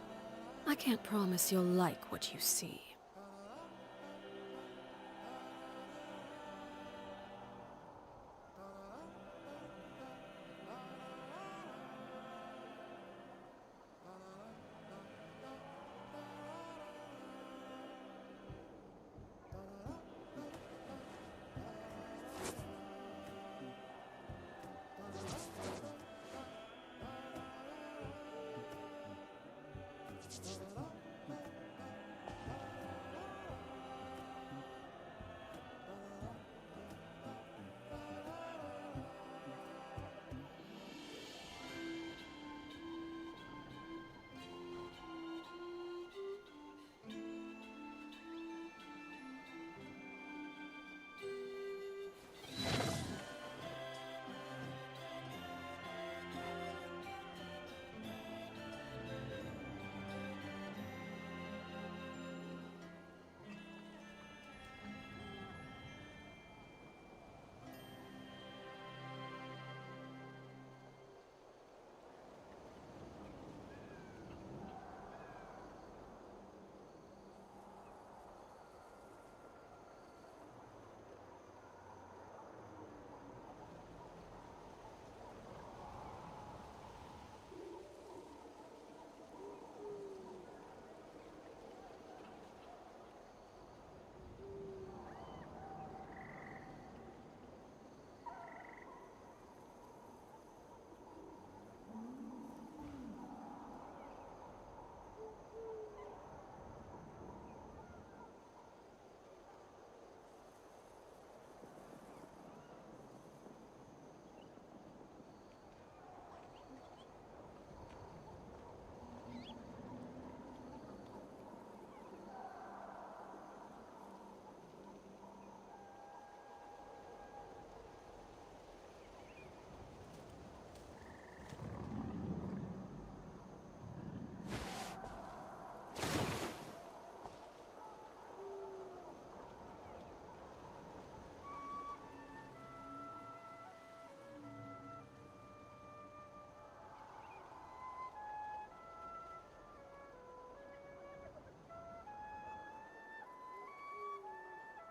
I can't promise you'll like what you see.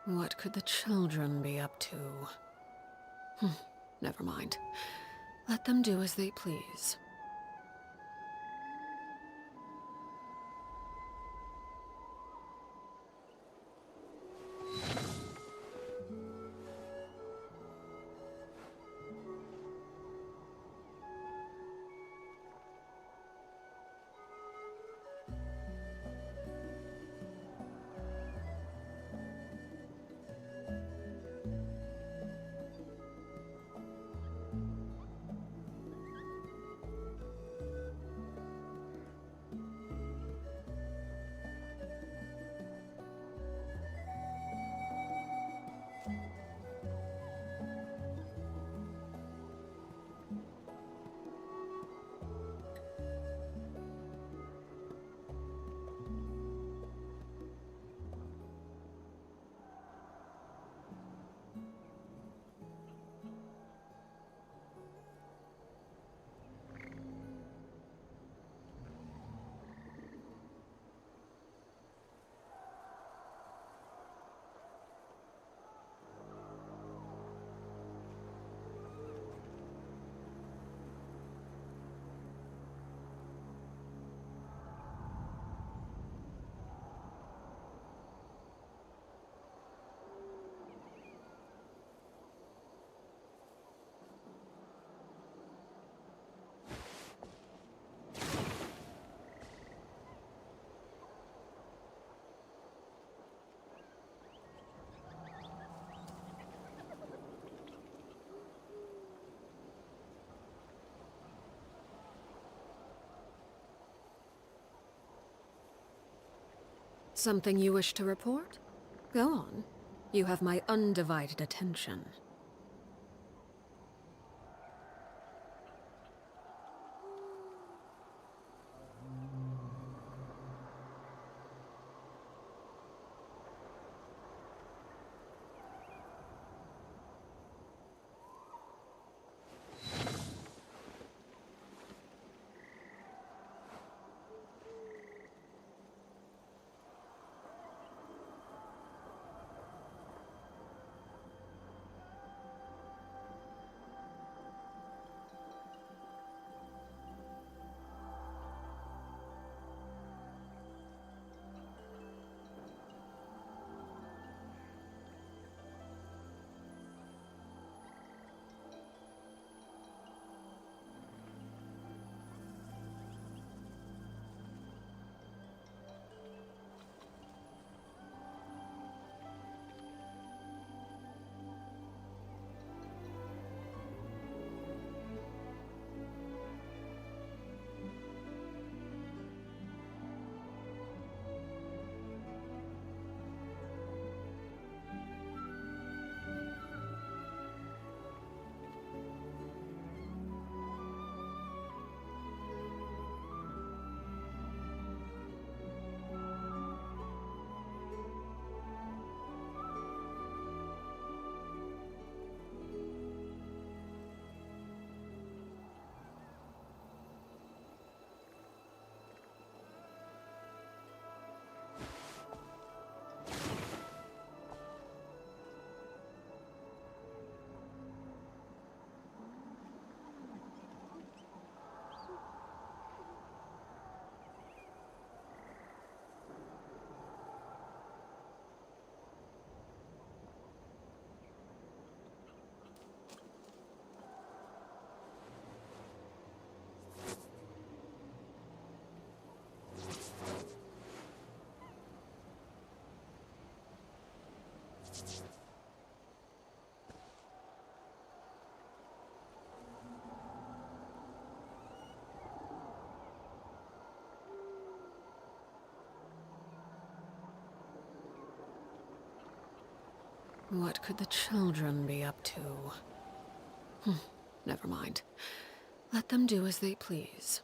What could the children be up to? Never mind. Let them do as they please. Something you wish to report? Go on. You have my undivided attention. What could the children be up to? Never mind. Let them do as they please.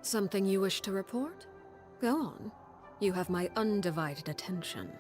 Something you wish to report? Go on. You have my undivided attention.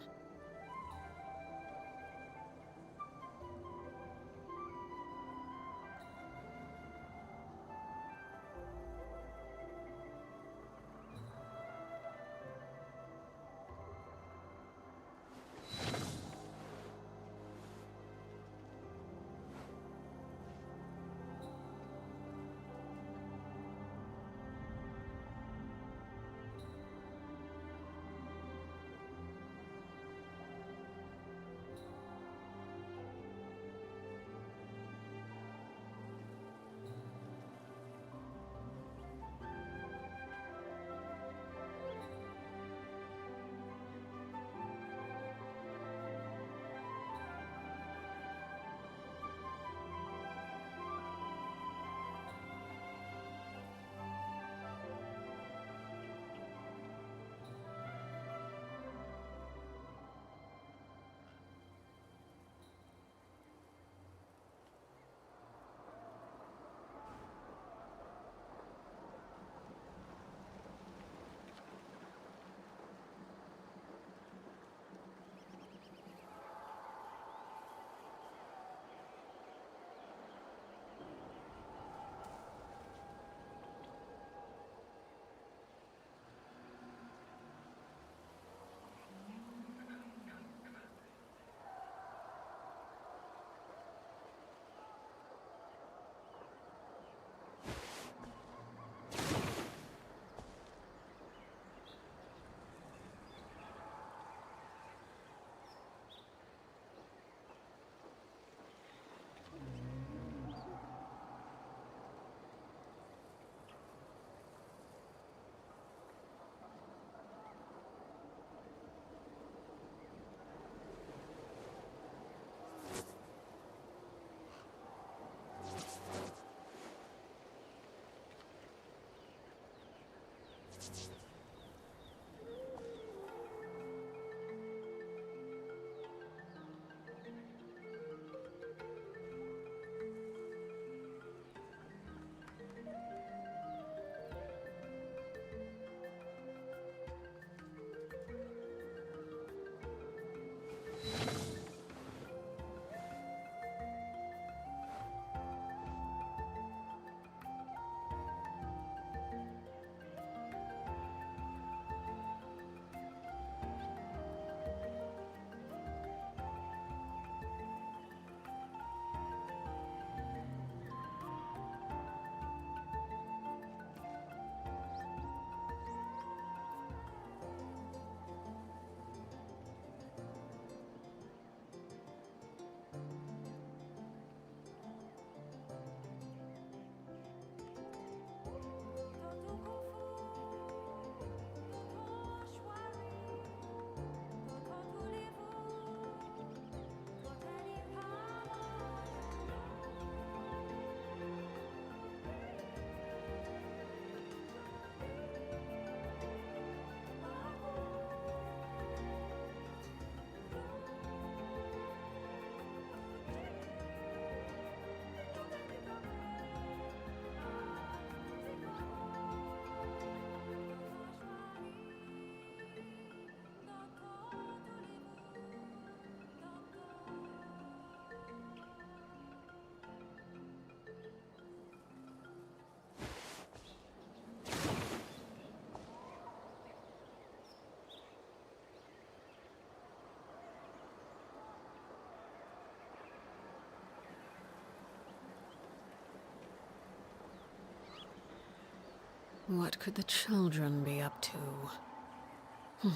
What could the children be up to?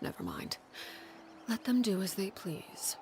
Never mind. Let them do as they please.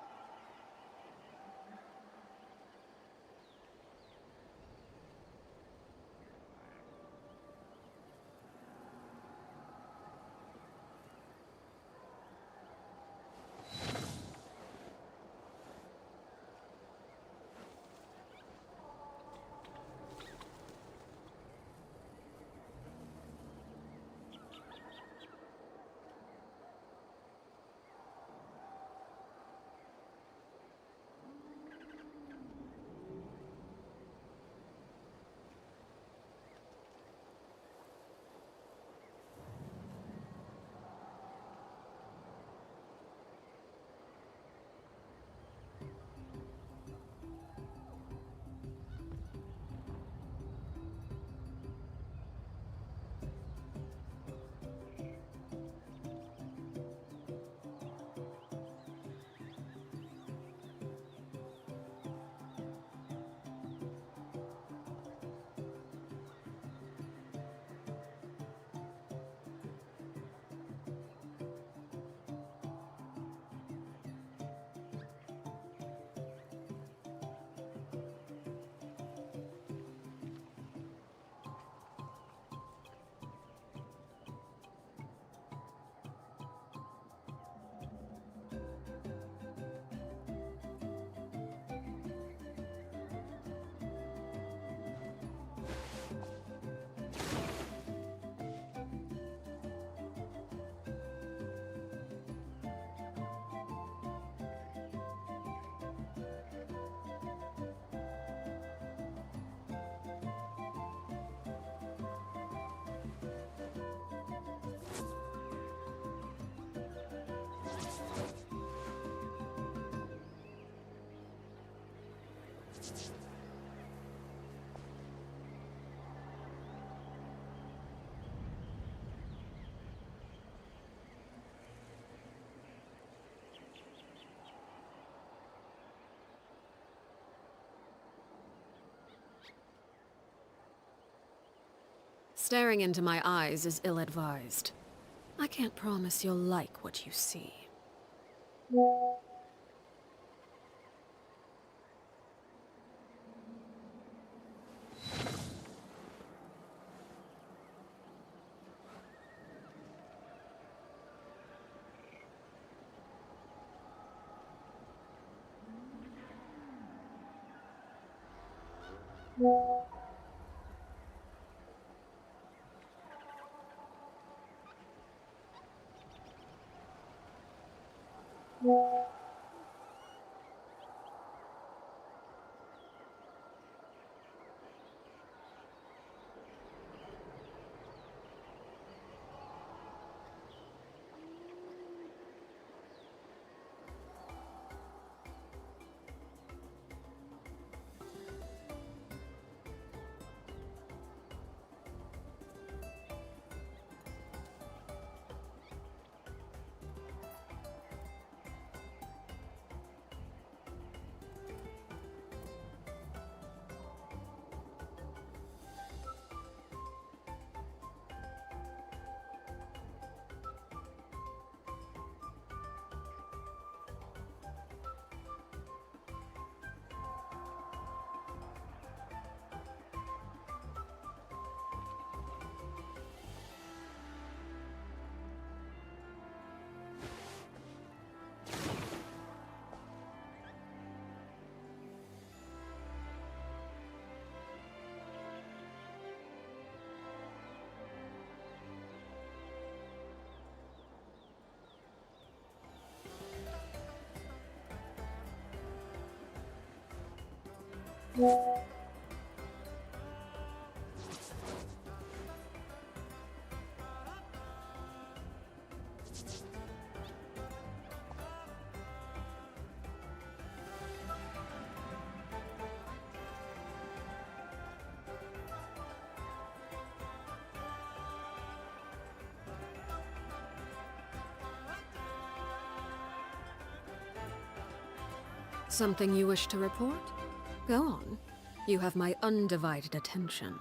Staring into my eyes is ill-advised. I can't promise you'll like what you see. Something you wish to report? Go on. You have my undivided attention.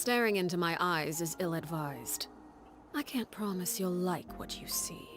Staring into my eyes is ill-advised. I can't promise you'll like what you see.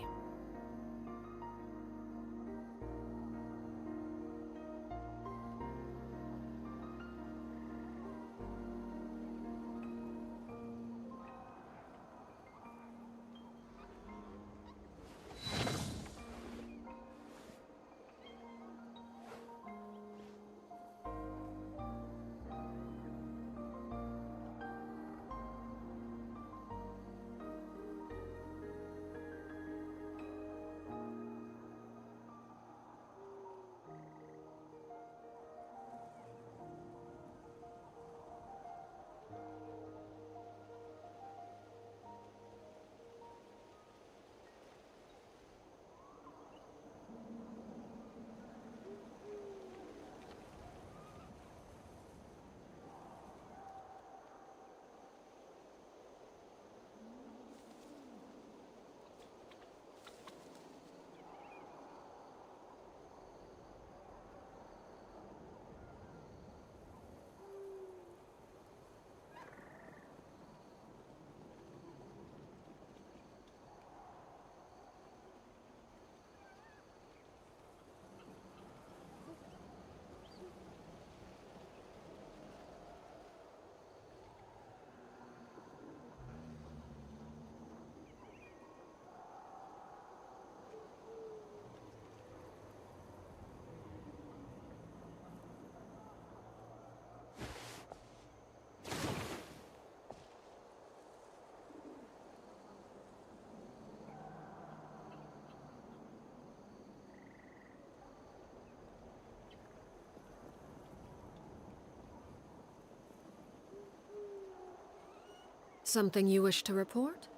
Something you wish to report?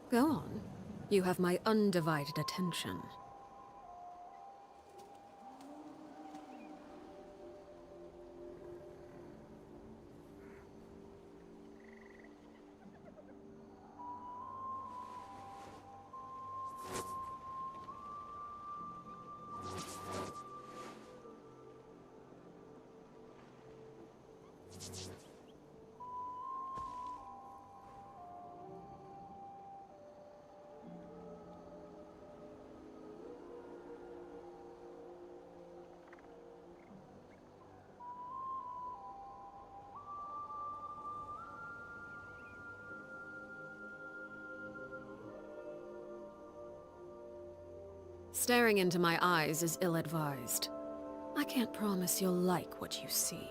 Go on. You have my undivided attention. Staring into my eyes is ill-advised. I can't promise you'll like what you see.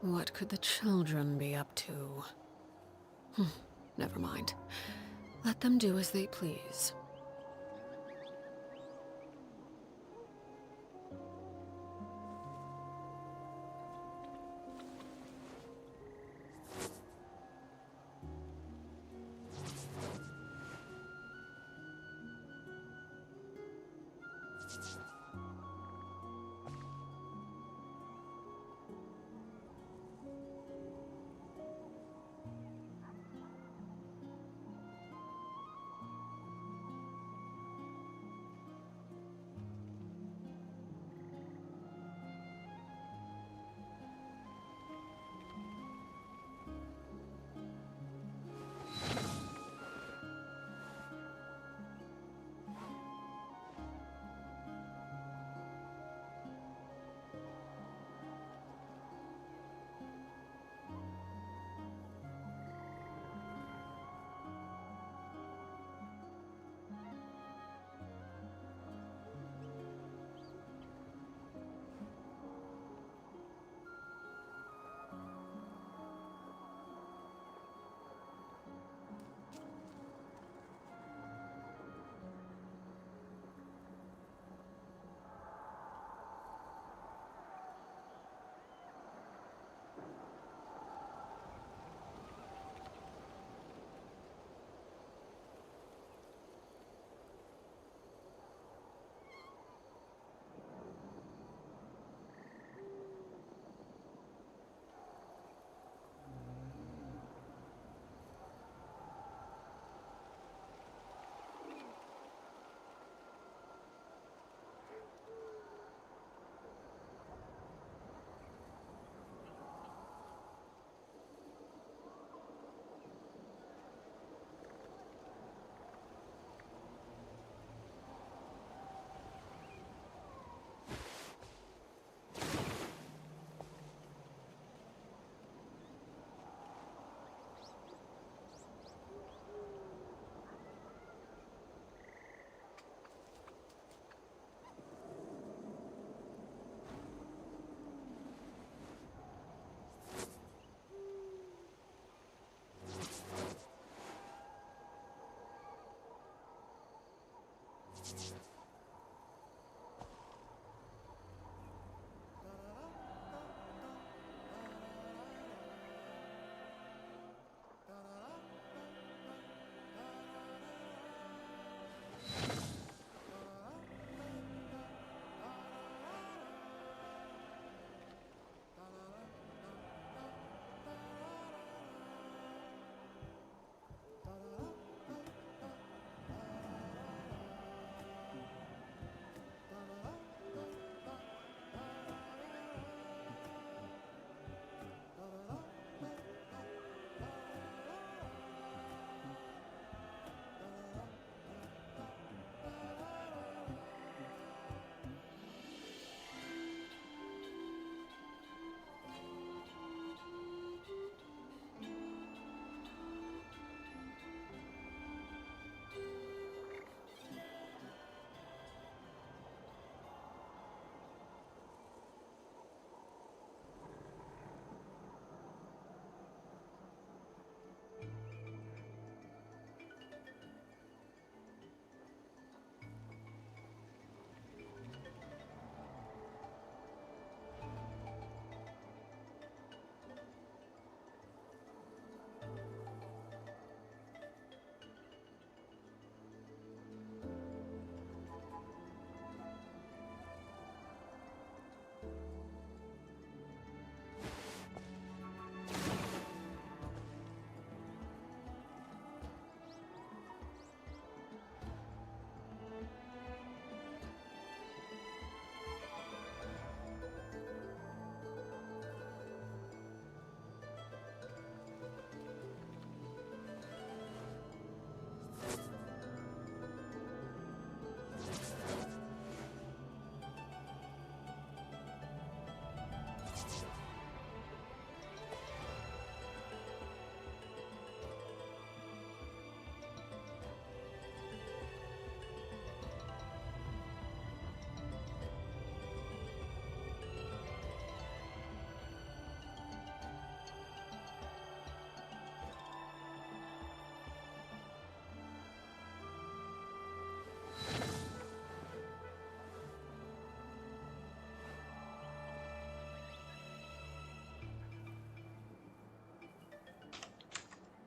What could the children be up to? Never mind. Let them do as they please.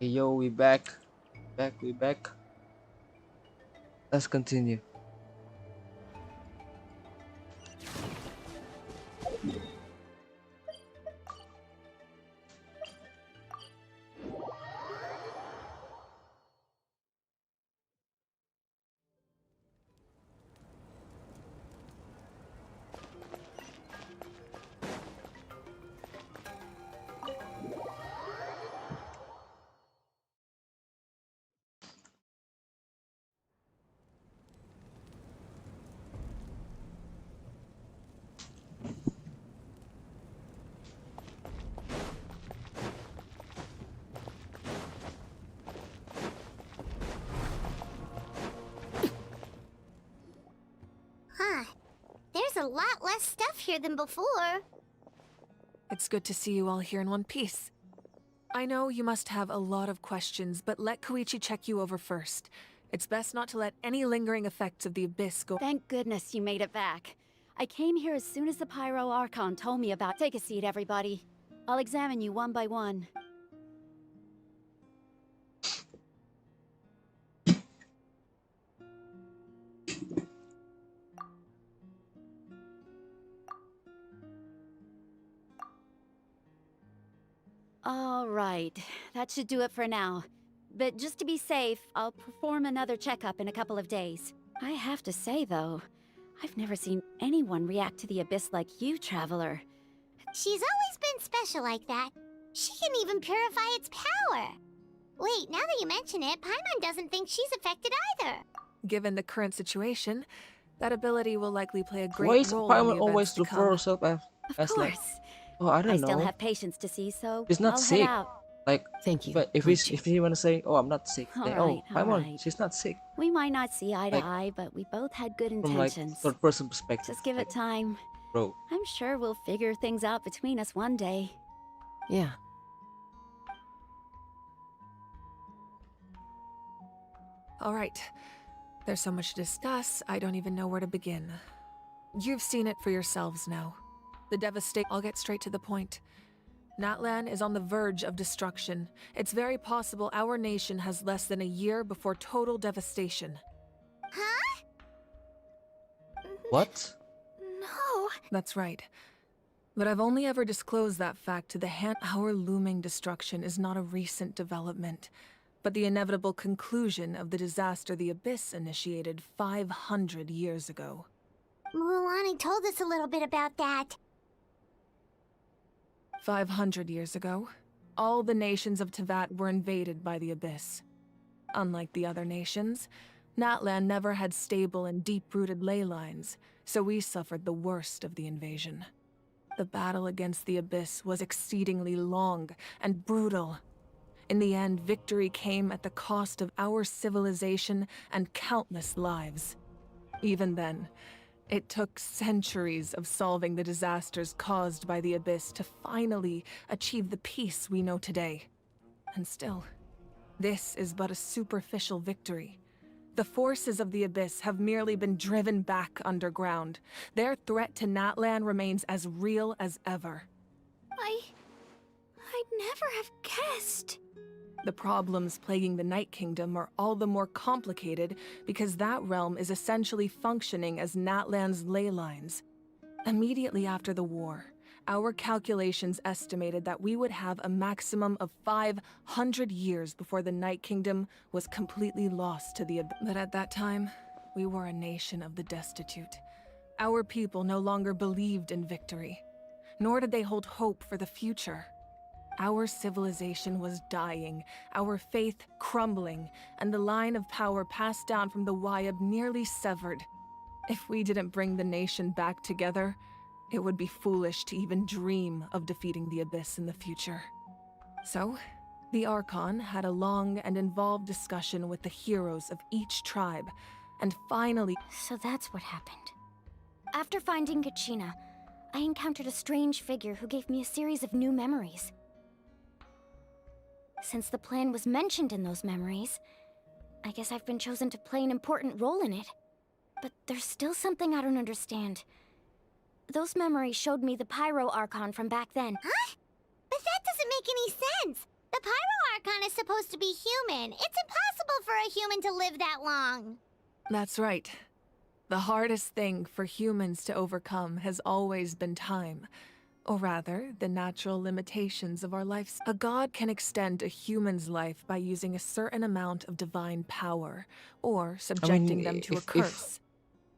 Hey yo, we back. We back. Let's continue. Huh. There's a lot less stuff here than before. It's good to see you all here in one piece. I know you must have a lot of questions, but let Koichi check you over first. It's best not to let any lingering effects of the Abyss go— Thank goodness you made it back. I came here as soon as the Pyro Archon told me about— Take a seat, everybody. I'll examine you one by one. All right, that should do it for now. But just to be safe, I'll perform another checkup in a couple of days. I have to say, though, I've never seen anyone react to the Abyss like you, Traveler. She's always been special like that. She can even purify its power. Wait, now that you mention it, Paimon doesn't think she's affected either. Given the current situation, that ability will likely play a Why great is role in Paimon the always events to refer come. herself Of as like, course. oh, I I don't still know. have patients to see, so She's not I'll sick. head out. Like, Thank you, but if Koichi. you want to say, oh, I'm not sick, then oh, All Paimon, right. she's not sick. We might not see eye to Like, eye, but we both had good from like intentions. third person perspective. Just give like, it time. bro. I'm sure we'll figure things out between us one day. Yeah. All right. There's so much to discuss, I don't even know where to begin. You've seen it for yourselves now. The devastation— I'll get straight to the point. Natlan is on the verge of destruction. It's very possible our nation has less than a year before total devastation. Huh? What? No. That's right. But I've only ever disclosed that fact to the hand— Our looming destruction is not a recent development, but the inevitable conclusion of the disaster the Abyss initiated 500 years ago. Mulan told us a little bit about that. 500 years ago, all the nations of Tevat were invaded by the Abyss. Unlike the other nations, Natlan never had stable and deep-rooted ley lines, so we suffered the worst of the invasion. The battle against the Abyss was exceedingly long and brutal. In the end, victory came at the cost of our civilization and countless lives. Even then, it took centuries of solving the disasters caused by the Abyss to finally achieve the peace we know today. And still, this is but a superficial victory. The forces of the Abyss have merely been driven back underground. Their threat to Natlan remains as real as ever. I'd never have guessed. The problems plaguing the Night Kingdom are all the more complicated because that realm is essentially functioning as Natlan's ley lines. Immediately after the war, our calculations estimated that we would have a maximum of 500 years before the Night Kingdom was completely lost to the Abyss. But at that time, we were a nation of the destitute. Our people no longer believed in victory, nor did they hold hope for the future. Our civilization was dying, our faith crumbling, and the line of power passed down from the Wayab nearly severed. If we didn't bring the nation back together, it would be foolish to even dream of defeating the Abyss in the future. So, the Archon had a long and involved discussion with the heroes of each tribe, and finally— So that's what happened. After finding Kachina, I encountered a strange figure who gave me a series of new memories. Since the plan was mentioned in those memories, I guess I've been chosen to play an important role in it. But there's still something I don't understand. Those memories showed me the Pyro Archon from back then. Huh? But that doesn't make any sense. The Pyro Archon is supposed to be human. It's impossible for a human to live that long. That's right. The hardest thing for humans to overcome has always been time. Or rather, the natural limitations of our lives. A god can extend a human's life by using a certain amount of divine power, or subjecting them to a curse.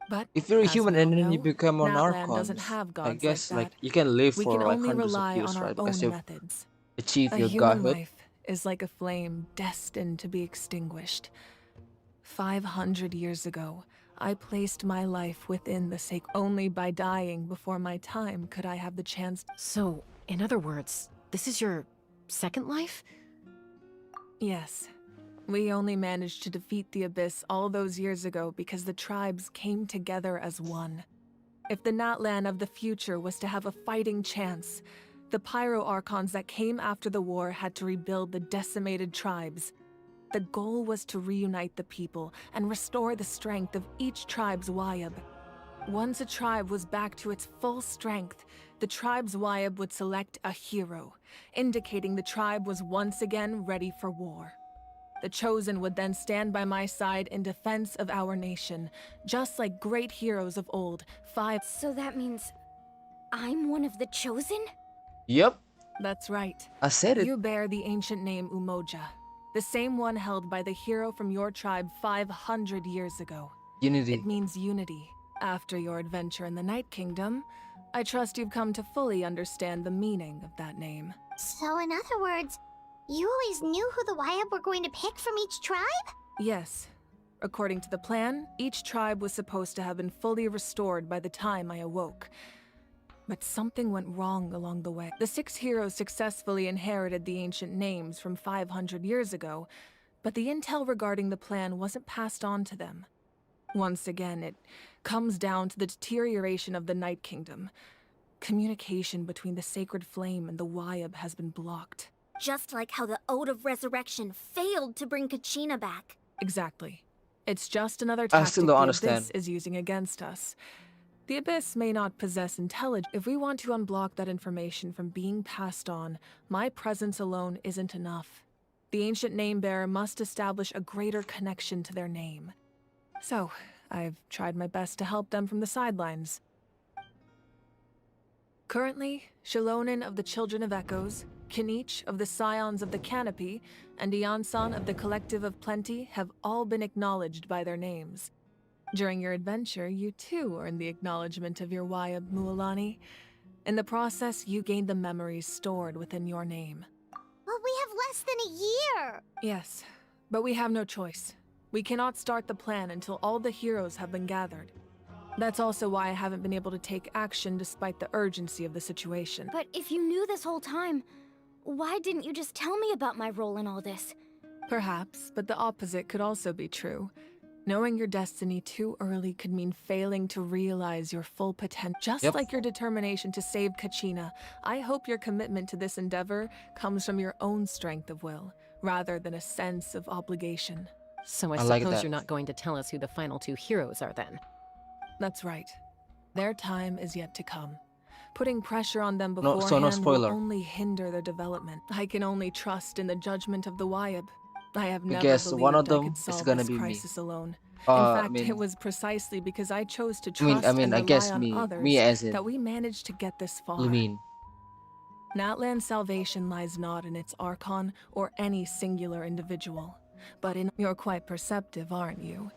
But if you're a as human we all and then you know, become an Natlan doesn't Archons, have I gods like guess like that. you can live We can for like only hundreds of rely years, on our right? Because own you've methods. achieved A your human godhood. life is like a flame destined to be extinguished. 500 years ago, I placed my life within the sacred. Only by dying before my time could I have the chance. So, in other words, this is your second life? Yes. We only managed to defeat the Abyss all those years ago because the tribes came together as one. If the Natlan of the future was to have a fighting chance, the Pyro Archons that came after the war had to rebuild the decimated tribes. The goal was to reunite the people and restore the strength of each tribe's Wayab. Once a tribe was back to its full strength, the tribe's Wayab would select a hero, indicating the tribe was once again ready for war. The Chosen would then stand by my side in defense of our nation, just like great heroes of old. So that means I'm one of the Chosen? Yep, That's right. I said it. You bear the ancient name Umoja, the same one held by the hero from your tribe 500 years ago. Unity. It means unity. After your adventure in the Night Kingdom, I trust you've come to fully understand the meaning of that name. So in other words, you always knew who the Wayab were going to pick from each tribe? Yes. According to the plan, each tribe was supposed to have been fully restored by the time I awoke. But something went wrong along the way. The 6 heroes successfully inherited the ancient names from 500 years ago, but the intel regarding the plan wasn't passed on to them. Once again, it comes down to the deterioration of the Night Kingdom. Communication between the Sacred Flame and the Wayab has been blocked. Just like how the Ode of Resurrection failed to bring Kachina back. Exactly. It's just another I tactic still the don't Abyss understand. is using against us. The Abyss may not possess intelligence. If we want to unblock that information from being passed on, my presence alone isn't enough. The ancient name-bearer must establish a greater connection to their name. So, I've tried my best to help them from the sidelines. Currently, Shilonin of the Children of Echoes, Kinich of the Scions of the Canopy, and Iansan of the Collective of Plenty have all been acknowledged by their names. During your adventure, you too earned the acknowledgement of your Wayab, Mualani. In the process, you gained the memories stored within your name. But we have less than a year! Yes, but we have no choice. We cannot start the plan until all the heroes have been gathered. That's also why I haven't been able to take action despite the urgency of the situation. But if you knew this whole time, why didn't you just tell me about my role in all this? Perhaps, but the opposite could also be true. Knowing your destiny too early could mean failing to realize your full potential. Just Yep. like your determination to save Kachina, I hope your commitment to this endeavor comes from your own strength of will, rather than a sense of obligation. So I I like suppose that. you're not going to tell us who the final 2 heroes are then. That's right. Their time is yet to come. Putting pressure on them No, beforehand so no will spoiler. only hinder their development. I can only trust in the judgment of the Wayab. I have I never guess one of believed I them could is solve gonna this be me. crisis alone. I In fact, mean, it was precisely because I chose to I mean, trust I mean, and I rely guess on me others as in that we managed to get this far. you mean. Natlan's salvation lies not in its Archon or any singular individual, but in... You're quite perceptive, aren't you?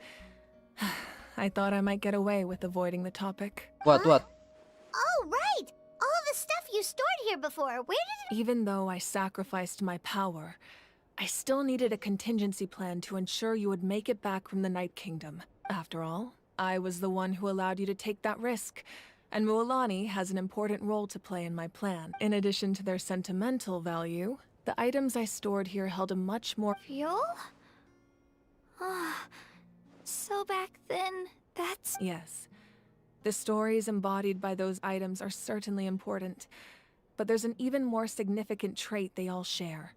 I thought I might get away with avoiding the topic. What? Oh, right! All the stuff you stored here before, where did Even though I sacrificed my power, I still needed a contingency plan to ensure you would make it back from the Night Kingdom. After all, I was the one who allowed you to take that risk, and Mualani has an important role to play in my plan. In addition to their sentimental value, the items I stored here held a much more... Fuel? So back then, that's... Yes. The stories embodied by those items are certainly important, but there's an even more significant trait they all share.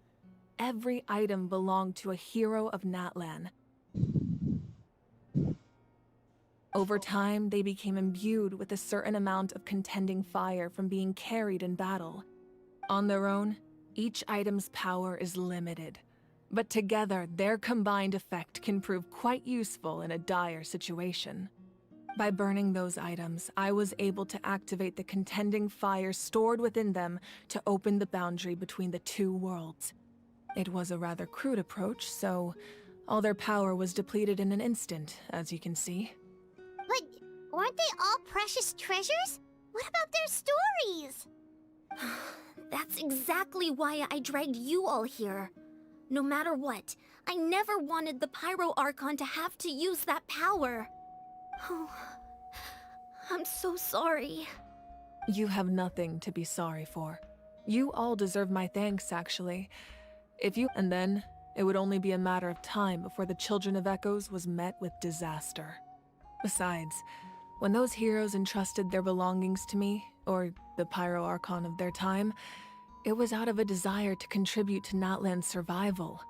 Every item belonged to a hero of Natlan. Over time, they became imbued with a certain amount of contending fire from being carried in battle. On their own, Each item's power is limited, but together their combined effect can prove quite useful in a dire situation. By burning those items, I was able to activate the contending fire stored within them to open the boundary between the two worlds. It was a rather crude approach, so all their power was depleted in an instant, as you can see. But weren't they all precious treasures? What about their stories? That's exactly why I dragged you all here. No matter what, I never wanted the Pyro Archon to have to use that power. Oh, I'm so sorry. You have nothing to be sorry for. You all deserve my thanks, actually. And then, it would only be a matter of time before the Children of Echoes was met with disaster. Besides, when those heroes entrusted their belongings to me, or the Pyro Archon of their time, it was out of a desire to contribute to Natlan's survival.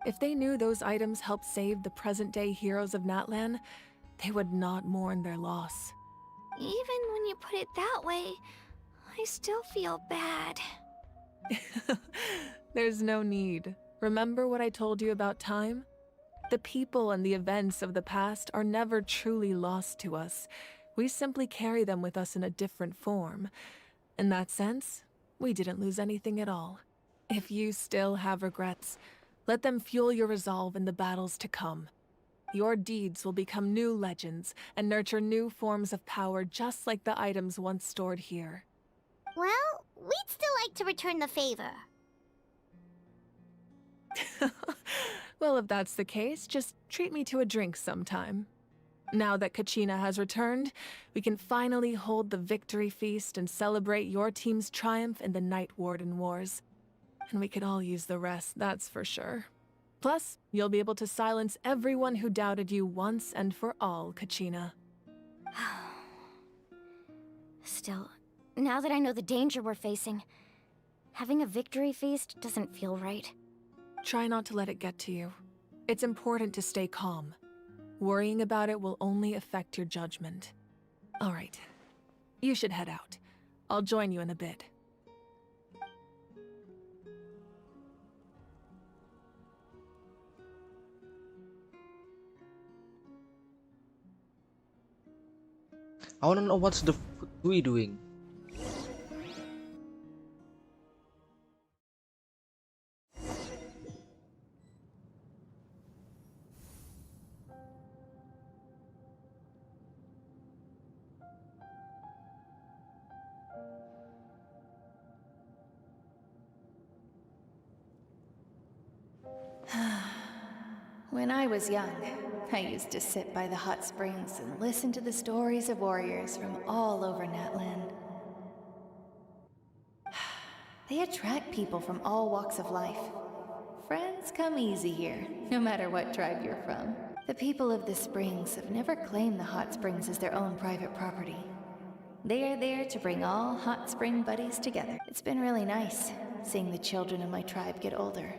If they knew those items helped save the present-day heroes of Natlan, they would not mourn their loss. Even when you put it that way, I still feel bad. There's no need. Remember what I told you about time? The people and the events of the past are never truly lost to us. We simply carry them with us in a different form. In that sense, we didn't lose anything at all. If you still have regrets, let them fuel your resolve in the battles to come. Your deeds will become new legends and nurture new forms of power just like the items once stored here. Well, we'd still like to return the favor. Well, if that's the case, just treat me to a drink sometime. Now that Kachina has returned, we can finally hold the victory feast and celebrate your team's triumph in the Night Warden Wars. And we could all use the rest, that's for sure. Plus, you'll be able to silence everyone who doubted you once and for all, Kachina. Still, now that I know the danger we're facing, having a victory feast doesn't feel right. Try not to let it get to you. It's important to stay calm. Worrying about it will only affect your judgment. All right. You should head out. I'll join you in a bit. I wanna know what's the Tui doing. When I was young, I used to sit by the hot springs and listen to the stories of warriors from all over Natlan. They attract people from all walks of life. Friends come easy here, no matter what tribe you're from. The people of the springs have never claimed the hot springs as their own private property. They are there to bring all hot spring buddies together. It's been really nice, seeing the children of my tribe get older.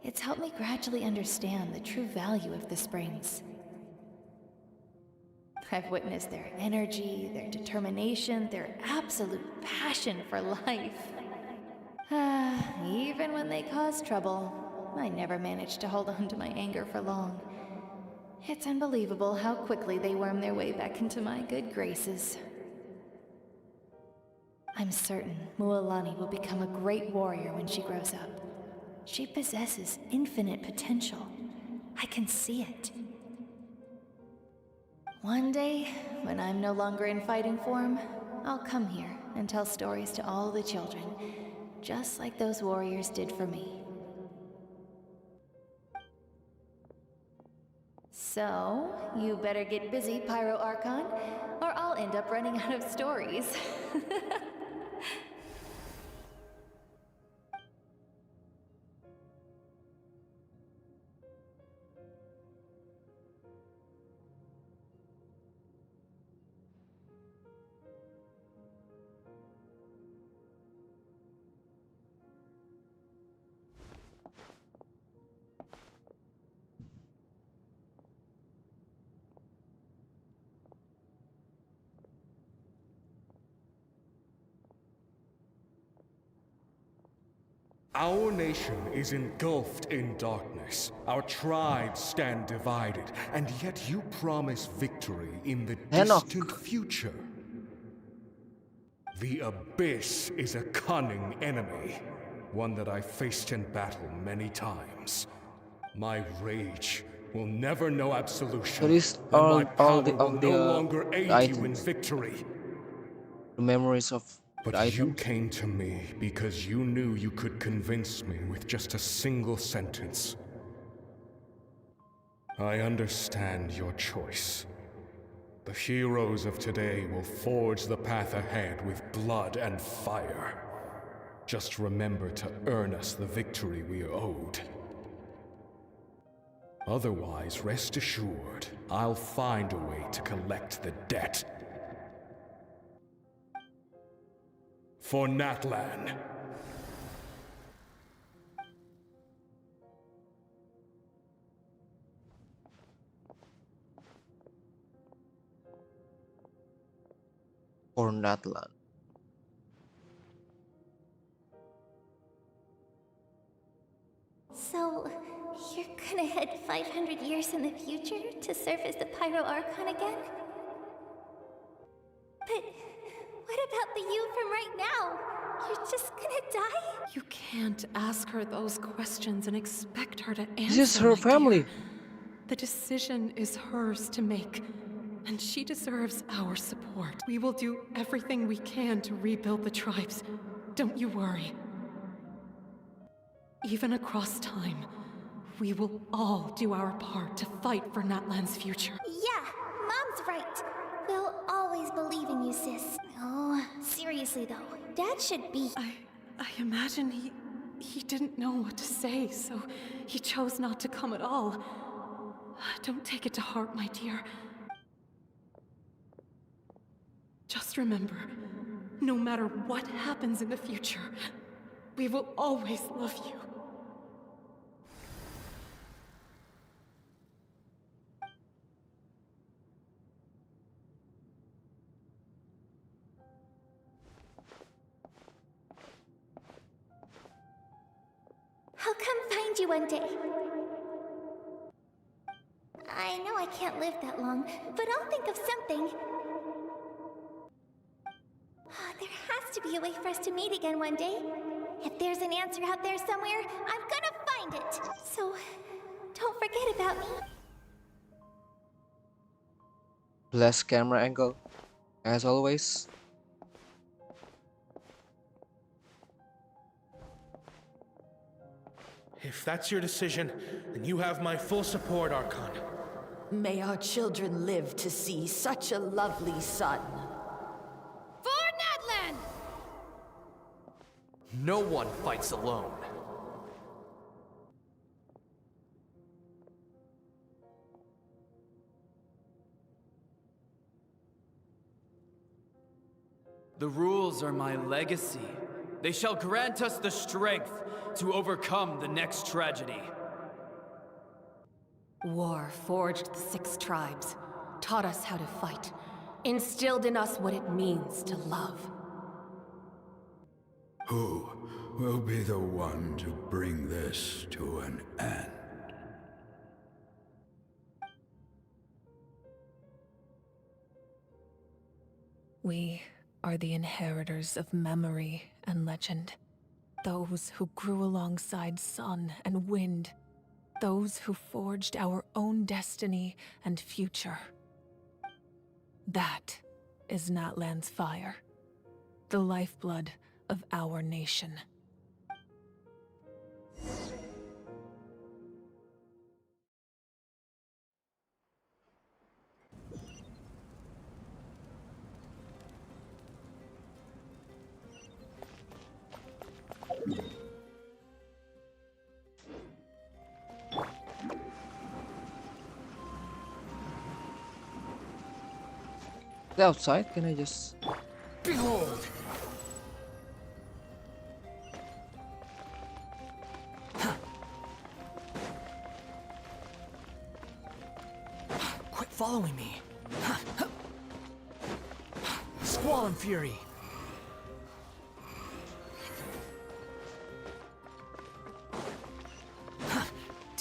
It's helped me gradually understand the true value of the springs. I've witnessed their energy, their determination, their absolute passion for life. Even when they cause trouble, I never managed to hold on to my anger for long. It's unbelievable how quickly they worm their way back into my good graces. I'm certain Mualani will become a great warrior when she grows up. She possesses infinite potential. I can see it. One day, when I'm no longer in fighting form, I'll come here and tell stories to all the children, just like those warriors did for me. So, you better get busy, Pyro Archon, or I'll end up running out of stories. Our nation is engulfed in darkness. Our tribes stand divided, and yet you promise victory in the distant future. The Abyss is a cunning enemy, one that I faced in battle many times. My rage will never know absolution, So these and are my all power the will of no longer the aid you in items, victory. the memories of the But you items. came to me because you knew you could convince me with just a single sentence. I understand your choice. The heroes of today will forge the path ahead with blood and fire. Just remember to earn us the victory we are owed. Otherwise, rest assured, I'll find a way to collect the debt. For Natlan. Or Natlan. So, you're gonna head 500 years in the future to serve as the Pyro Archon again? But what about the you from right now? You're just gonna die? You can't ask her those questions and expect her to answer. This is her my family. dear. The decision is hers to make, and she deserves our support. We will do everything we can to rebuild the tribes. Don't you worry. Even across time, we will all do our part to fight for Natlan's future. Yeah, Mom's right. We'll always believe in you, sis. No, seriously though, Dad should be... I imagine he didn't know what to say, so he chose not to come at all. Don't take it to heart, my dear. Just remember, no matter what happens in the future, we will always love you. I'll come find you one day. I know I can't live that long, but I'll think of something. There has to be a way for us to meet again one day. If there's an answer out there somewhere, I'm gonna find it. So, don't forget about me. Less camera angle, as always. If that's your decision, then you have my full support, Archon. May our children live to see such a lovely son. For Natlan! No one fights alone. The rules are my legacy. They shall grant us the strength to overcome the next tragedy. War forged the 6 tribes, taught us how to fight, instilled in us what it means to love. Who will be the one to bring this to an end? We are the inheritors of memory and legend. Those who grew alongside sun and wind. Those who forged our own destiny and future. That is Natlan's fire. The lifeblood of our nation. The outside, can I just... Behold! Quit following me. Squall and Fury.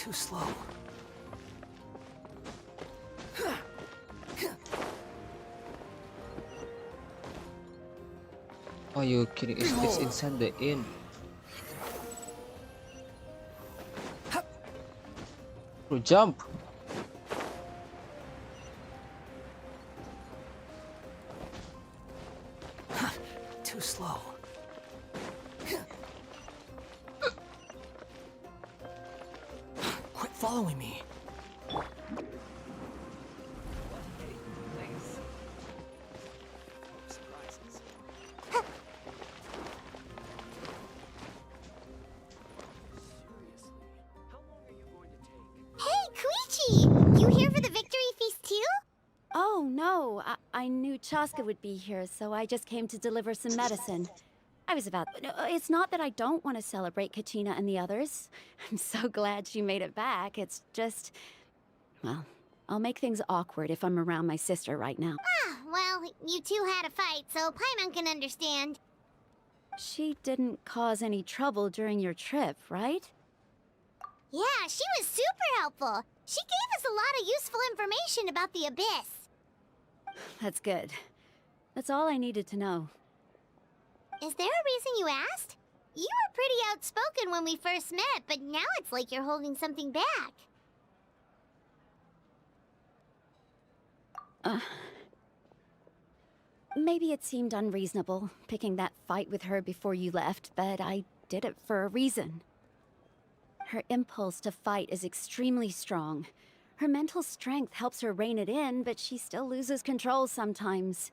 Too slow. Are you kidding? It's inside the inn. Bro, jump! Too slow. Quit following me. You here for the victory feast too? Oh, no. I knew Chaska would be here, so I just came to deliver some medicine. I was about... It's not that I don't want to celebrate Kachina and the others. I'm so glad she made it back. It's just... Well, I'll make things awkward if I'm around my sister right now. Ah, well, you two had a fight, so Paimon can understand. She didn't cause any trouble during your trip, right? Yeah, she was super helpful. She gave us a lot of useful information about the Abyss. That's good. That's all I needed to know. Is there a reason you asked? You were pretty outspoken when we first met, but now it's like you're holding something back. Maybe it seemed unreasonable, picking that fight with her before you left, but I did it for a reason. Her impulse to fight is extremely strong. Her mental strength helps her rein it in, but she still loses control sometimes.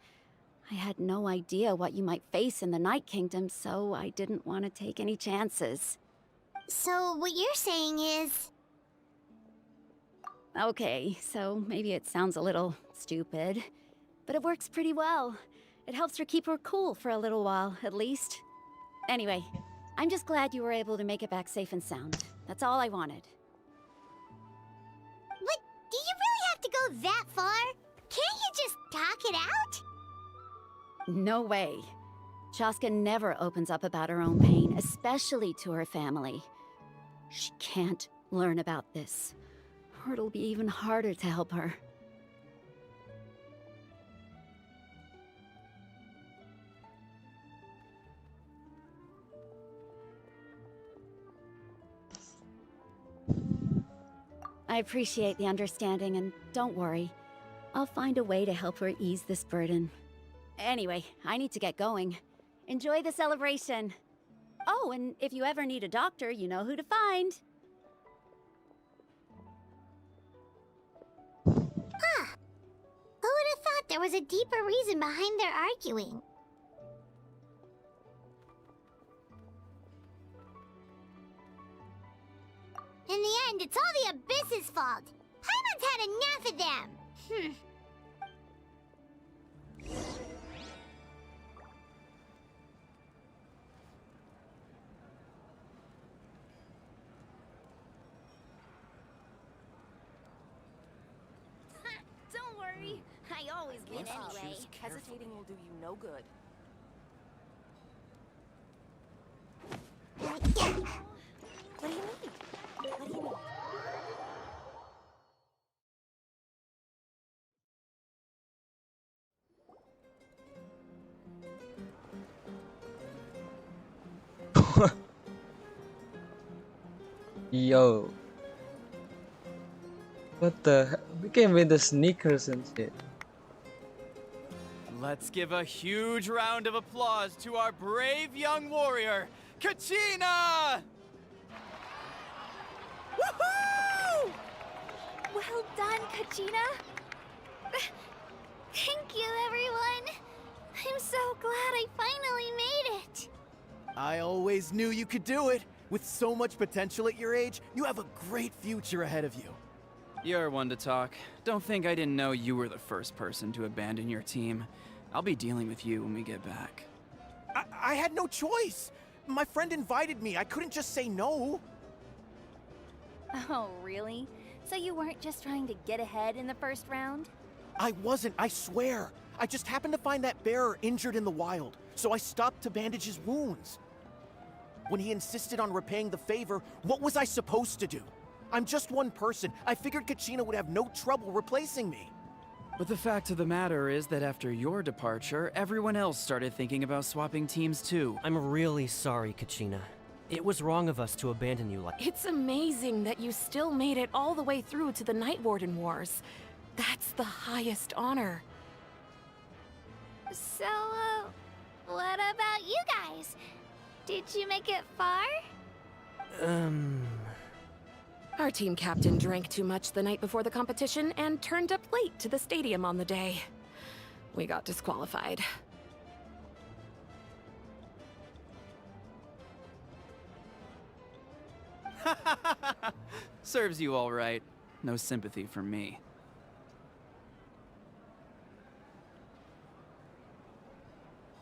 I had no idea what you might face in the Night Kingdom, so I didn't want to take any chances. So what you're saying is... Okay, so maybe it sounds a little stupid, but it works pretty well. It helps her keep her cool for a little while, at least. Anyway, I'm just glad you were able to make it back safe and sound. That's all I wanted. But do you really have to go that far? Can't you just talk it out? No way. Chaska never opens up about her own pain, especially to her family. She can't learn about this, or it'll be even harder to help her. I appreciate the understanding, and don't worry. I'll find a way to help her ease this burden. Anyway, I need to get going. Enjoy the celebration. Oh, and if you ever need a doctor, you know who to find. Huh. Who would have thought there was a deeper reason behind their arguing? In the end, it's all the Abyss's fault. Paimon's had enough of them. Don't worry. I always win anyway. Hesitating will do you no good. What do you mean? What do you mean? Yo. What the heck? We came with the sneakers and shit. Let's give a huge round of applause to our brave young warrior, Kachina! Woohoo! Well done, Kachina. Thank you, everyone. I'm so glad I finally made it. I always knew you could do it. With so much potential at your age, you have a great future ahead of you. You're one to talk. Don't think I didn't know you were the first person to abandon your team. I'll be dealing with you when we get back. I had no choice. My friend invited me. I couldn't just say no. Oh, really? So you weren't just trying to get ahead in the first round? I wasn't, I swear. I just happened to find that bearer injured in the wild, so I stopped to bandage his wounds. When he insisted on repaying the favor, what was I supposed to do? I'm just one person. I figured Kachina would have no trouble replacing me. But the fact of the matter is that after your departure, everyone else started thinking about swapping teams too. I'm really sorry, Kachina. It was wrong of us to abandon you like— It's amazing that you still made it all the way through to the Night Warden Wars. That's the highest honor. So, what about you guys? Did you make it far? Our team captain drank too much the night before the competition and turned up late to the stadium on the day. We got disqualified. Serves you all right. No sympathy for me.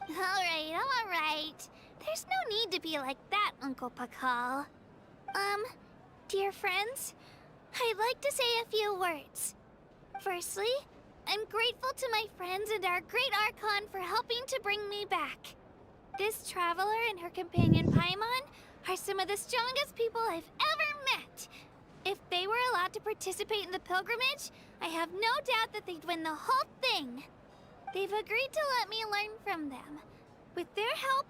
Alright. There's no need to be like that, Uncle Pakal. Dear friends, I'd like to say a few words. Firstly, I'm grateful to my friends and our great Archon for helping to bring me back. This traveler and her companion Paimon are some of the strongest people I've ever met. If they were allowed to participate in the pilgrimage, I have no doubt that they'd win the whole thing. They've agreed to let me learn from them. With their help,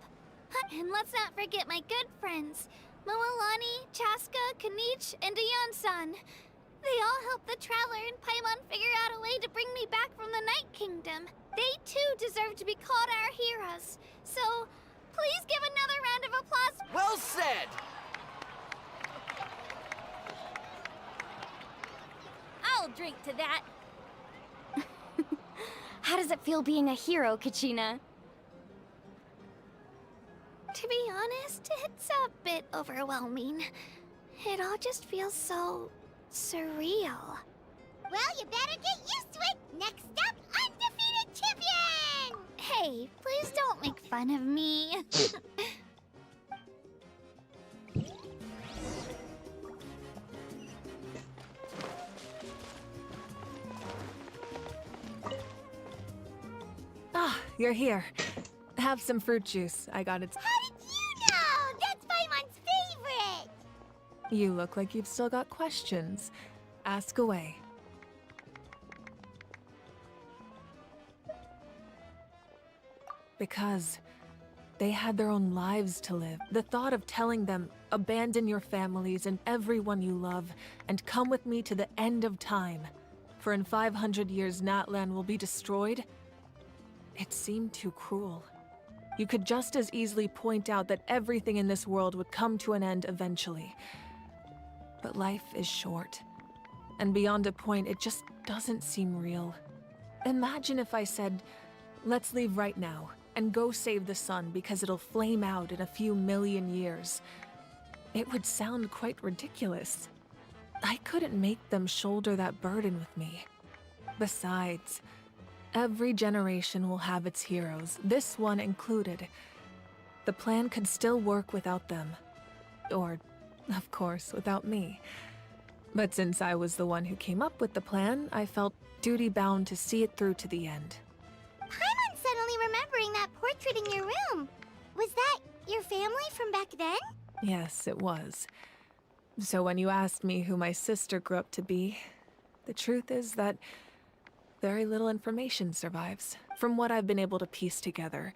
and let's not forget my good friends, Moalani, Chaska, Kanich, and Ayan-san. They all helped the Traveler and Paimon figure out a way to bring me back from the Night Kingdom. They too deserve to be called our heroes. So, please give another round of applause. Well said! I'll drink to that. How does it feel being a hero, Kachina? To be honest, it's a bit overwhelming. It all just feels so surreal. Well, you better get used to it. Next up, undefeated champion! Hey, please don't make fun of me. Ah, you're here. Have some fruit juice. I got it. How did you know? That's Paimon's favorite! You look like you've still got questions. Ask away. Because they had their own lives to live. The thought of telling them, abandon your families and everyone you love, and come with me to the end of time, for in 500 years Natlan will be destroyed, it seemed too cruel. You could just as easily point out that everything in this world would come to an end eventually. But life is short. And beyond a point, it just doesn't seem real. Imagine if I said, let's leave right now, and go save the sun because it'll flame out in a few million years. It would sound quite ridiculous. I couldn't make them shoulder that burden with me. Besides, every generation will have its heroes, this one included. The plan could still work without them. Or, of course, without me. But since I was the one who came up with the plan, I felt duty-bound to see it through to the end. Paimon's suddenly remembering that portrait in your room. Was that your family from back then? Yes, it was. So when you asked me who my sister grew up to be, the truth is that very little information survives. From what I've been able to piece together,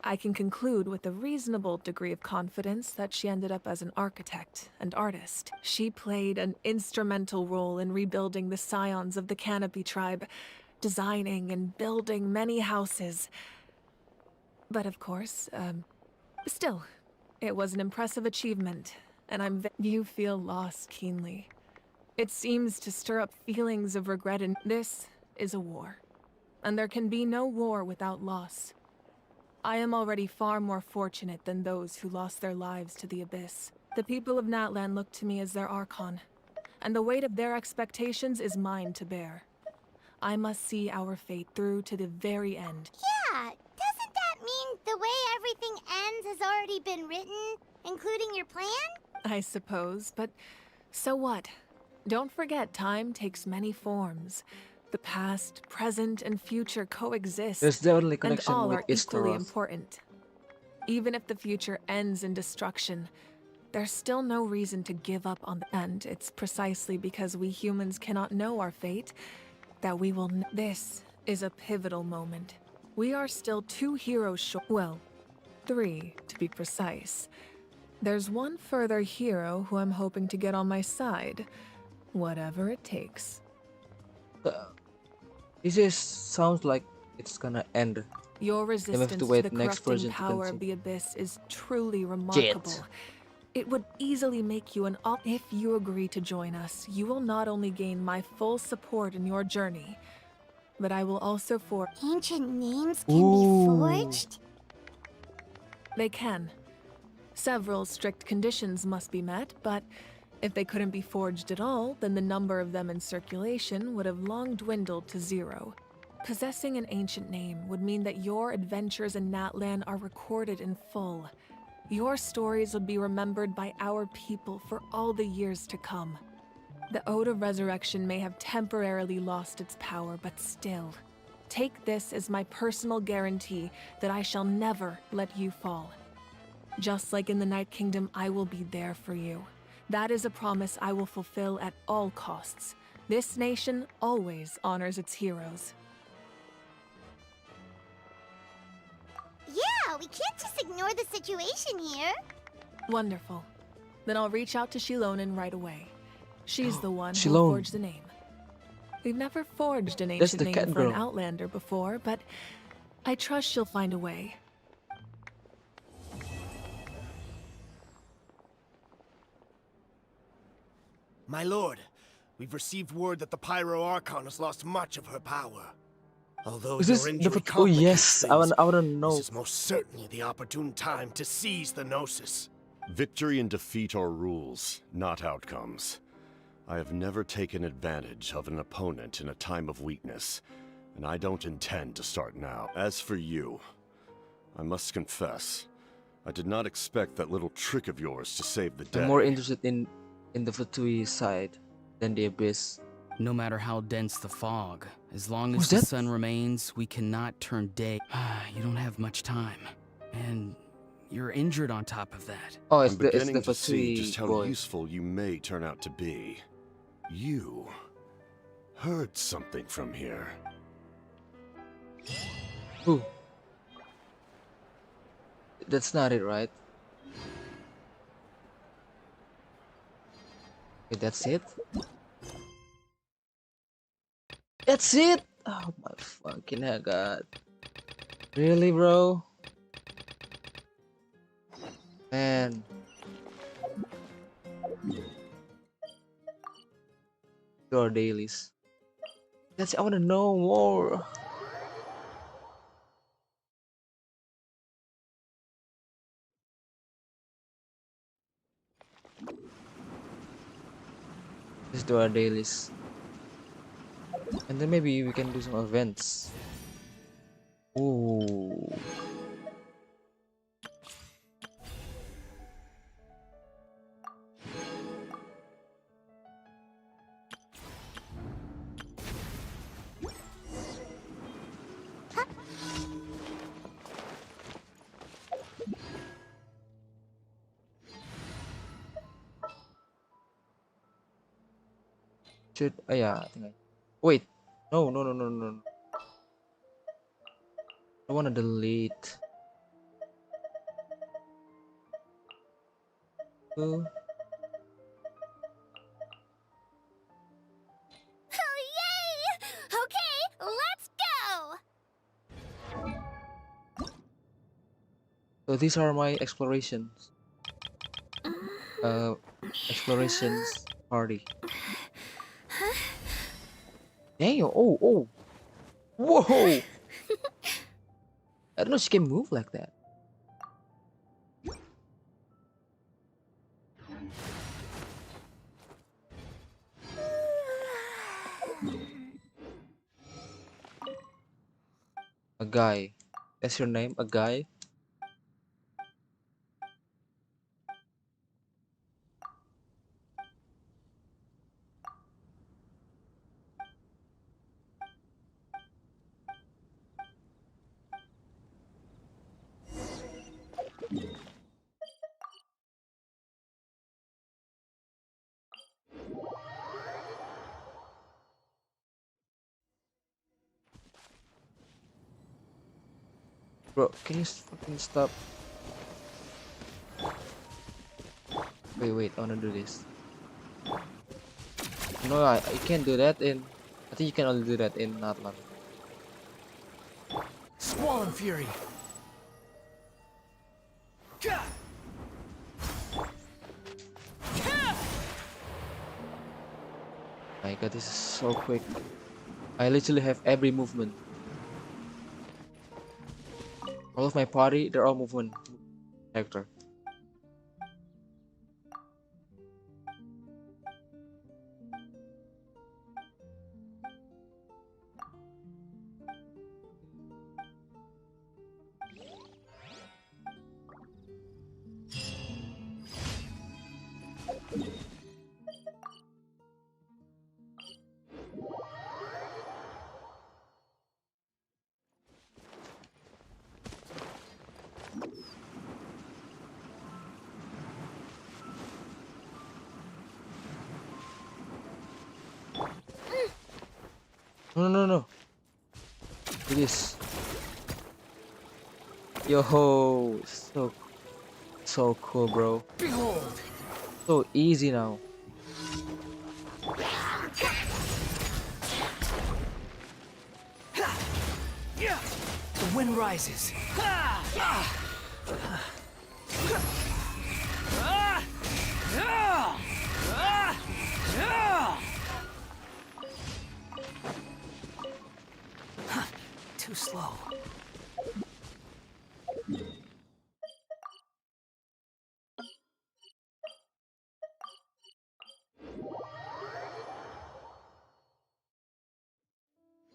I can conclude with a reasonable degree of confidence that she ended up as an architect and artist. She played an instrumental role in rebuilding the scions of the Canopy tribe, designing and building many houses. But of course, still, it was an impressive achievement, and you feel loss keenly. It seems to stir up feelings of regret, and this is a war. And there can be no war without loss. I am already far more fortunate than those who lost their lives to the Abyss. The people of Natlan look to me as their Archon, and the weight of their expectations is mine to bear. I must see our fate through to the very end. Yeah, doesn't that mean the way everything ends has already been written, including your plan? I suppose, but so what? Don't forget, time takes many forms. The past, present, and future coexist, There's the only and connection all with are equally Istoroth. important. Even if the future ends in destruction, there's still no reason to give up on the end. It's precisely because we humans cannot know our fate that we will. This is a pivotal moment. We are still 2 heroes short. Well, 3 to be precise. There's one further hero who I'm hoping to get on my side, whatever it takes. Sounds like it's gonna end. Your We have resistance to to wait the next corrupting version to power of continue. the Abyss is truly remarkable. Jet. It would easily make you an op. If you agree to join us, you will not only gain my full support in your journey, but I will also Ancient names can Ooh. be forged? They can. Several strict conditions must be met, but if they couldn't be forged at all, then the number of them in circulation would have long dwindled to 0. Possessing an ancient name would mean that your adventures in Natlan are recorded in full. Your stories would be remembered by our people for all the years to come. The Ode of Resurrection may have temporarily lost its power, but still, take this as my personal guarantee that I shall never let you fall. Just like in the Night Kingdom, I will be there for you. That is a promise I will fulfill at all costs. This nation always honors its heroes. Yeah, we can't just ignore the situation here. Wonderful. Then I'll reach out to Shilonen right away. She's the one who Shilone. forged the name. We've never forged an That's ancient the name cat for an girl. Outlander before, but I trust she'll find a way. My lord, we've received word that the Pyro Archon has lost much of her power. Although Is your this the injury oh complicates yes, things, I wanna know. this is most certainly the opportune time to seize the Gnosis. Victory and defeat are rules, not outcomes. I have never taken advantage of an opponent in a time of weakness, and I don't intend to start now. As for you, I must confess, I did not expect that little trick of yours to save the day. I'm more interested in the Fatui side than the Abyss. No matter how dense the fog, as long Who's as the that? sun remains, we cannot turn day. You don't have much time. And you're injured on top of that. Oh, I'm beginning the to see Fatui just how boy. useful you may turn out to be. You heard something from here. Who? That's not it, right? Okay, that's it? That's it? Oh my fucking god. Really, bro? Man. Your dailies. I wanna know more. Let's do our dailies. And then maybe we can do some events. Ooh. Oh yeah, I think wait. No. I wanna delete. Oh. Oh, yay! Okay, let's go! So these are my explorations. Explorations party. Damn! Oh! Whoa! I don't know she can move like that. A guy. That's your name? A guy? Bro, can you fucking stop? Wait, I wanna do this. No, I can't do that in. I think you can only do that in Natlan. Squall and Fury. My god, this is so quick. I literally have every movement. All of my party, they're all movement character. No. Do this. Yo, so cool, bro. Behold! So easy now. The wind rises. Too slow.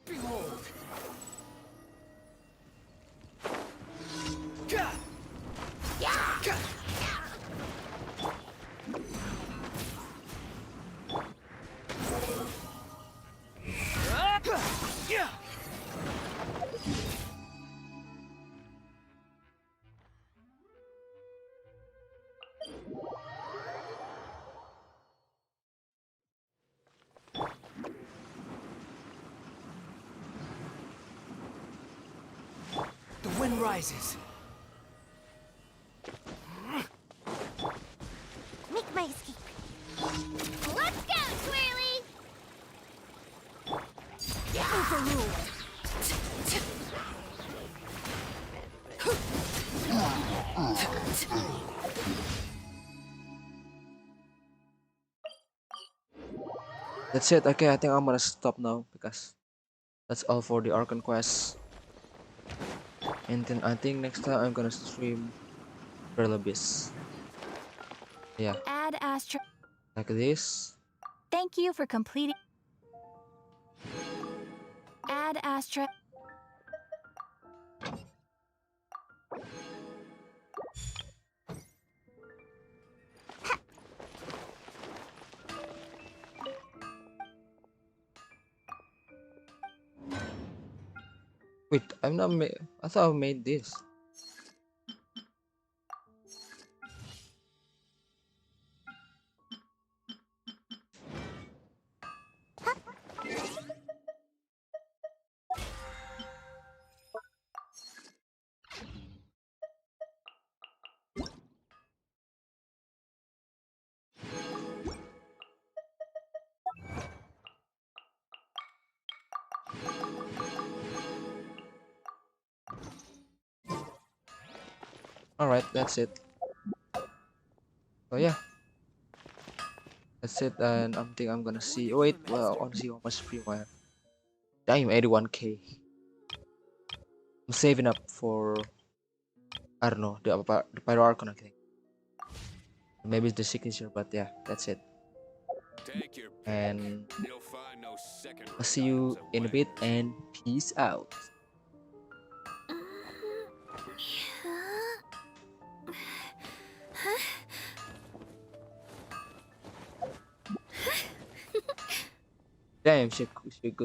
Behold! The wind rises. Make my escape. Let's go, Swirly! Overruled. That's it. Okay, I think I'm gonna stop now because that's all for the Archon quest. And then I think next time I'm gonna stream Real Abyss. Yeah, Add Astra. like this. Thank you for completing. Add Astra. Wait, I'm not. I thought I made this. Alright, that's it. So yeah, that's it. And I think I'm gonna see. Oh, wait, well, I wanna see how much free I have. Damn, 81k. I'm saving up for, I don't know, the Pyro Archon, I think. Maybe it's the signature, but yeah, that's it. And I'll see you in a bit, and peace out. Damn, she good.